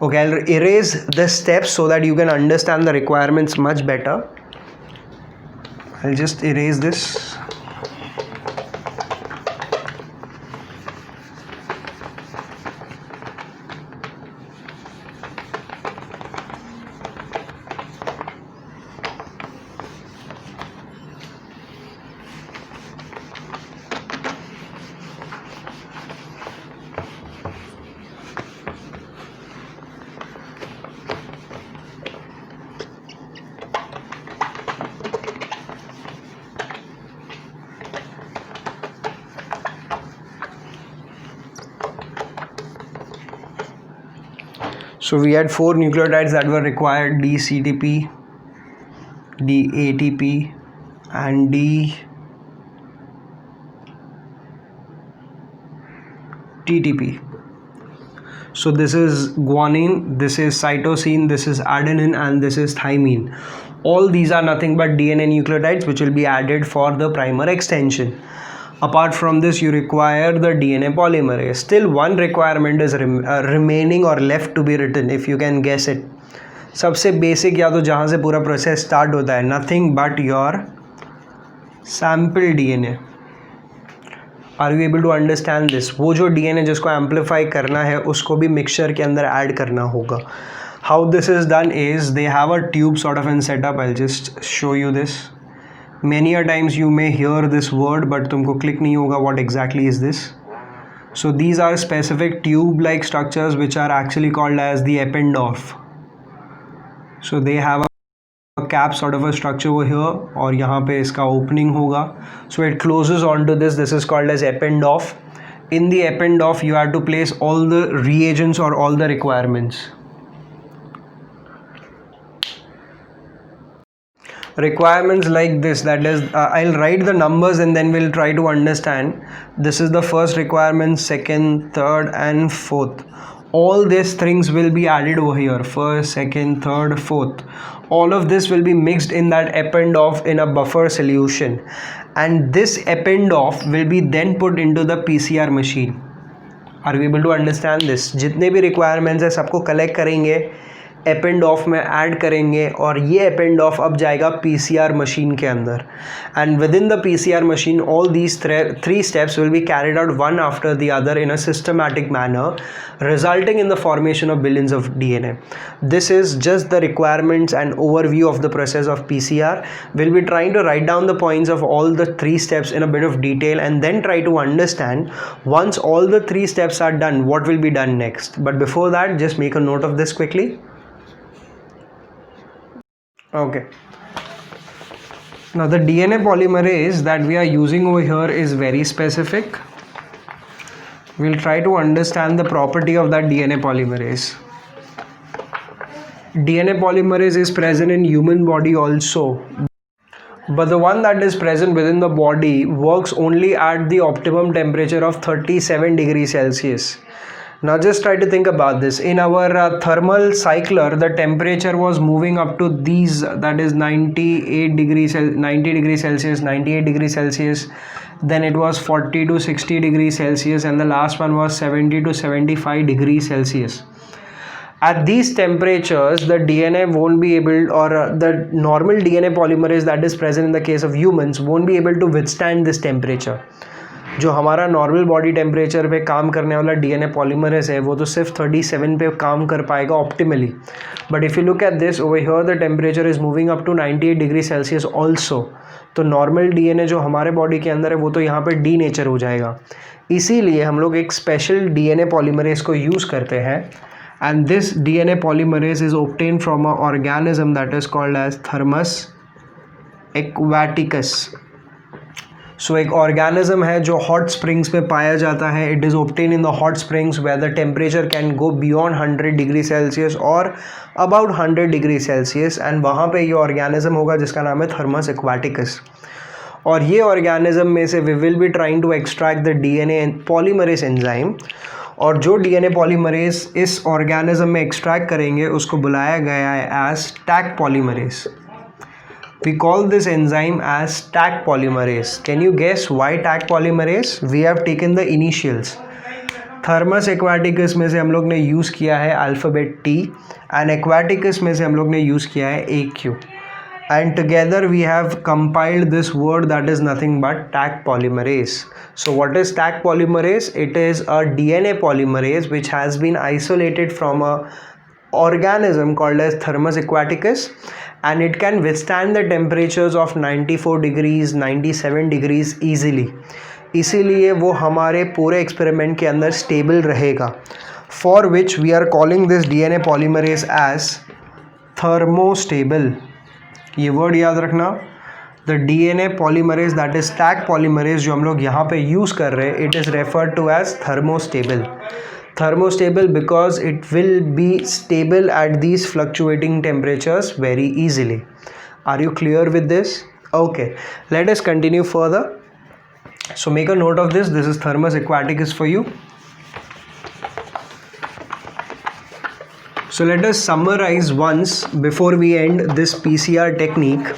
Okay, I'll erase the steps so that you can understand the requirements much better. I'll just erase this. So we had four nucleotides that were required: DCTP, DATP and DTTP. So this is guanine, this is cytosine, this is adenine and this is thymine. All these are nothing but DNA nucleotides which will be added for the primer extension. Apart from this, you require the DNA polymerase. Still one requirement is remaining or left to be written, if you can guess it. सबसे basic या तो जहाँ से पूरा process start होता है, nothing but your sample DNA. Are you able to understand this? वो जो DNA जिसको एम्पलीफाई करना है उसको भी मिक्सचर के अंदर ऐड करना होगा. How this is done is they have a tube sort of in setup. I just show you this. Many a times you may hear this word but तुमको click नहीं होगा what exactly is this. So these are specific tube like structures which are actually called as the Eppendorf. So they have a cap sort of a structure वो here और यहाँ पे इसका opening होगा. So it closes on to this is called as append of. In the append off you have to place all the reagents or all the requirements. Requirements like this, that is I'll write the numbers and then we'll try to understand. This is the first requirement, second, third and fourth. All these things will be added over here, first, second, third, fourth. All of this will be mixed in that append off in a buffer solution, and this append off will be then put into the PCR machine. Are you able to understand this? जितने भी requirements है सबको collect करेंगे, append off में add करेंगे और ये append off अब जाएगा PCR machine के अंदर. And within the PCR machine all these three steps will be carried out one after the other in a systematic manner, resulting in the formation of billions of DNA. This is just the requirements and overview of the process of PCR. We'll be trying to write down the points of all the three steps in a bit of detail and then try to understand once all the three steps are done what will be done next. But before that, just make a note of this quickly. Okay. Now the DNA polymerase that we are using over here is very specific. We'll try to understand the property of that DNA polymerase. DNA polymerase is present in human body also, but the one that is present within the body works only at the optimum temperature of 37 degrees Celsius. Now just try to think about this. In our thermal cycler, the temperature was moving up to these, that is 98 degrees, 90 degrees Celsius, 98 degrees Celsius. Then it was 40 to 60 degrees Celsius, and the last one was 70 to 75 degrees Celsius. At these temperatures, the DNA won't be able, or the normal DNA polymerase that is present in the case of humans won't be able to withstand this temperature. जो हमारा normal body temperature पे काम करने वाला DNA polymerase है वो तो सिर्फ 37 पे काम कर पाएगा optimally. But if you look at this over here the temperature is moving up to 98 degree Celsius also. तो नॉर्मल डीएनए जो हमारे बॉडी के अंदर है वो तो यहाँ पे डी नेचर हो जाएगा. इसीलिए हम लोग एक स्पेशल डीएनए पॉलीमरेज को यूज़ करते हैं, and this DNA polymerase is obtain from a organism that is called as Thermus aquaticus. So एक ऑर्गेनिज्म है जो हॉट स्प्रिंग्स में पाया जाता है. It is obtain in the hot springs where the temperature can go beyond 100 degree Celsius और about 100 degree Celsius, and वहाँ पे ये ऑर्गेनिज्म होगा जिसका नाम है थर्मस एक्वाटिकस. और ये ऑर्गेनिज्म में से we will be trying to extract the DNA polymerase enzyme, और जो डीएनए पॉलीमरेज इस ऑर्गेनिज्म में एक्सट्रैक्ट करेंगे उसको बुलाया गया है as Taq polymerase. We call this enzyme as Taq polymerase. Can you guess why Taq polymerase? We have taken the initials. Thermus aquaticus में से हम लोग ने यूज़ किया है अल्फ़ाबेट T, and aquaticus में से हम लोग ने यूज़ किया है AQ, and together we have compiled this word that is nothing but Taq polymerase. So what is Taq polymerase? It is a DNA polymerase which has been isolated from a organism called as Thermus aquaticus, and it can withstand the temperatures of 94 degrees 97 degrees easily. इसीलिए वो हमारे पूरे experiment के अंदर stable रहेगा, for which we are calling this DNA polymerase as thermostable. ये word याद रखना. The DNA polymerase that is Taq polymerase जो हम लोग यहाँ पे यूज़ कर रहे हैं, it is referred to as thermostable. Thermostable because it will be stable at these fluctuating temperatures very easily. Are you clear with this? Okay, let us continue further. So make a note of this. This is Thermus aquaticus for you. So let us summarize once before we end this PCR technique.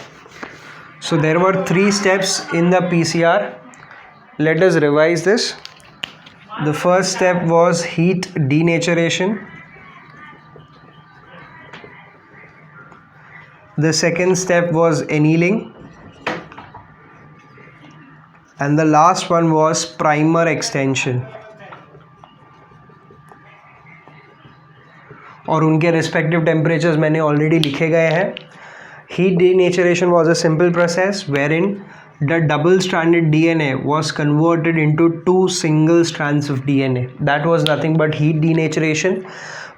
So there were 3 steps in the PCR. Let us revise this. The first step was heat denaturation. The second step was annealing. And the last one was primer extension. और उनके respective temperatures मैंने already लिखे गए हैं. Heat denaturation was a simple process wherein the double-stranded DNA was converted into 2 single strands of DNA. That was nothing but heat denaturation.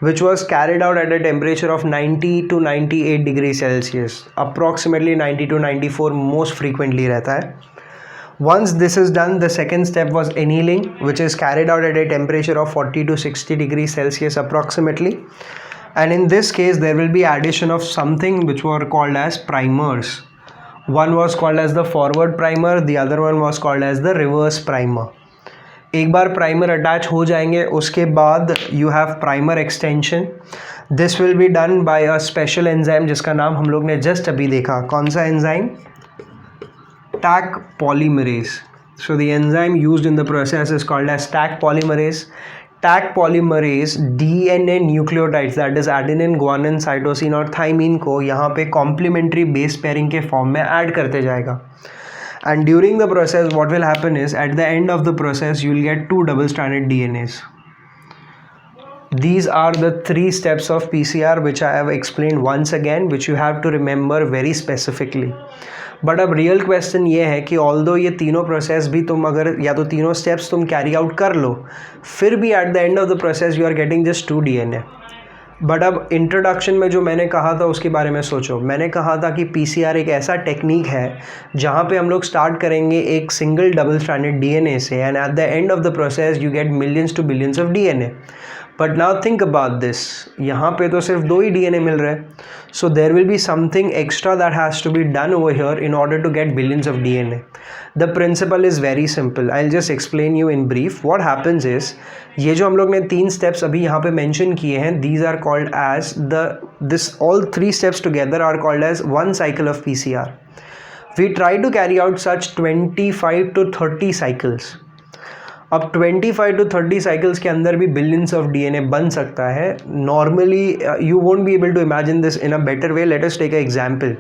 which was carried out at a temperature of 90 to 98 degrees Celsius, approximately 90 to 94 most frequently रहता है. Once this is done, the second step was annealing, which is carried out at a temperature of 40 to 60 degrees Celsius approximately. And in this case, there will be addition of something which were called as primers. One was called as the forward primer, the other one was called as the reverse primer. एक बार primer attach हो जाएंगे उसके बाद you have primer extension. This will be done by a special enzyme जिसका नाम हम लोग ने जस्ट अभी देखा. कौन सा enzyme? Taq polymerase. So the enzyme used in the process is called as Taq polymerase. Taq polymerase DNA nucleotides that is adenine, guanine, cytosine और थाइमिन को यहाँ पे कॉम्प्लीमेंट्री बेस पेयरिंग के फॉर्म में ऐड करते जाएगा. And during the process what will happen is at the end of the process you will get 2 double-stranded DNAs. These are the 3 steps of PCR which I have explained once again, which you have to remember very specifically. But अब real question ये है कि although ये तीनों process भी तुम अगर या तो तीनों स्टेप्स तुम कैरी आउट कर लो, फिर भी at the end of the process you are getting just 2 DNA. But अब इंट्रोडक्शन में जो मैंने कहा था उसके बारे में सोचो. मैंने कहा था कि पीसीआर एक ऐसा टेक्निक है जहाँ पे हम लोग स्टार्ट करेंगे एक सिंगल डबल स्ट्रैंडेड डीएनए से and at the end of the process you get millions to billions of DNA. But now think about this. यहाँ पे तो सिर्फ 2 ही डीएनए मिल रहे हैं. So there will be something extra that has to be done over here in order to get billions of DNA. The principle is very simple. I will just explain you in brief. What happens is, ये जो हम लोग ने 3 steps अभी यहाँ पे mention किए हैं, these are called as this all 3 steps together are called as 1 cycle of PCR. We try to carry out such 25 to 30 cycles. अब 25 to 30 cycles के अंदर भी बिलियंस ऑफ डीएनए बन सकता है. Normally you won't be able to imagine this in a better way. Let us take a example.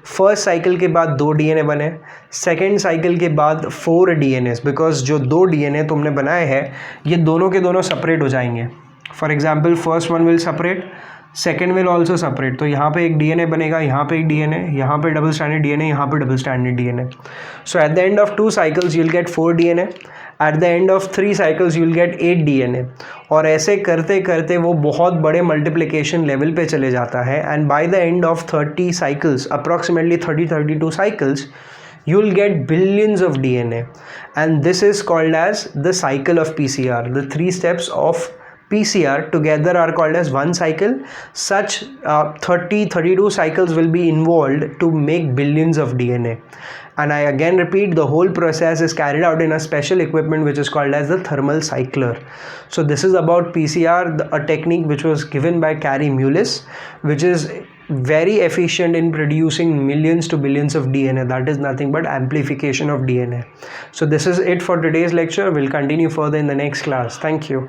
First cycle के बाद 2 DNA बने, सेकेंड साइकिल के बाद 4 डीएनएस, बिकॉज जो 2 डीएनए तुमने बनाए हैं ये दोनों के दोनों सेपरेट हो जाएंगे. For example first one will separate, second will also separate. तो यहाँ पे एक डीएनए बनेगा, यहाँ पे एक डीएनए, यहाँ पे डबल स्टैंडर्ड डीएनए, यहाँ पे double standard DNA. So eight the end of 2 cycles you will get 4 DNA. Eight the end of 3 cycles you will get 8 DNA. और ऐसे करते करते वो बहुत बड़े मल्टीप्लिकेशन लेवल पे चले जाता है and by the end of 30 cycles, approximately 30-32 cycles, you will get billions of DNA. And this is called as the cycle of PCR. The 3 steps of PCR together are called as 1 cycle. Such 30-32 cycles will be involved to make billions of DNA. And I again repeat, the whole process is carried out in a special equipment which is called as the thermal cycler. So this is about PCR, a technique which was given by Kary Mullis, which is very efficient in producing millions to billions of DNA. That is nothing but amplification of DNA. So this is it for today's lecture. We'll continue further in the next class. Thank you.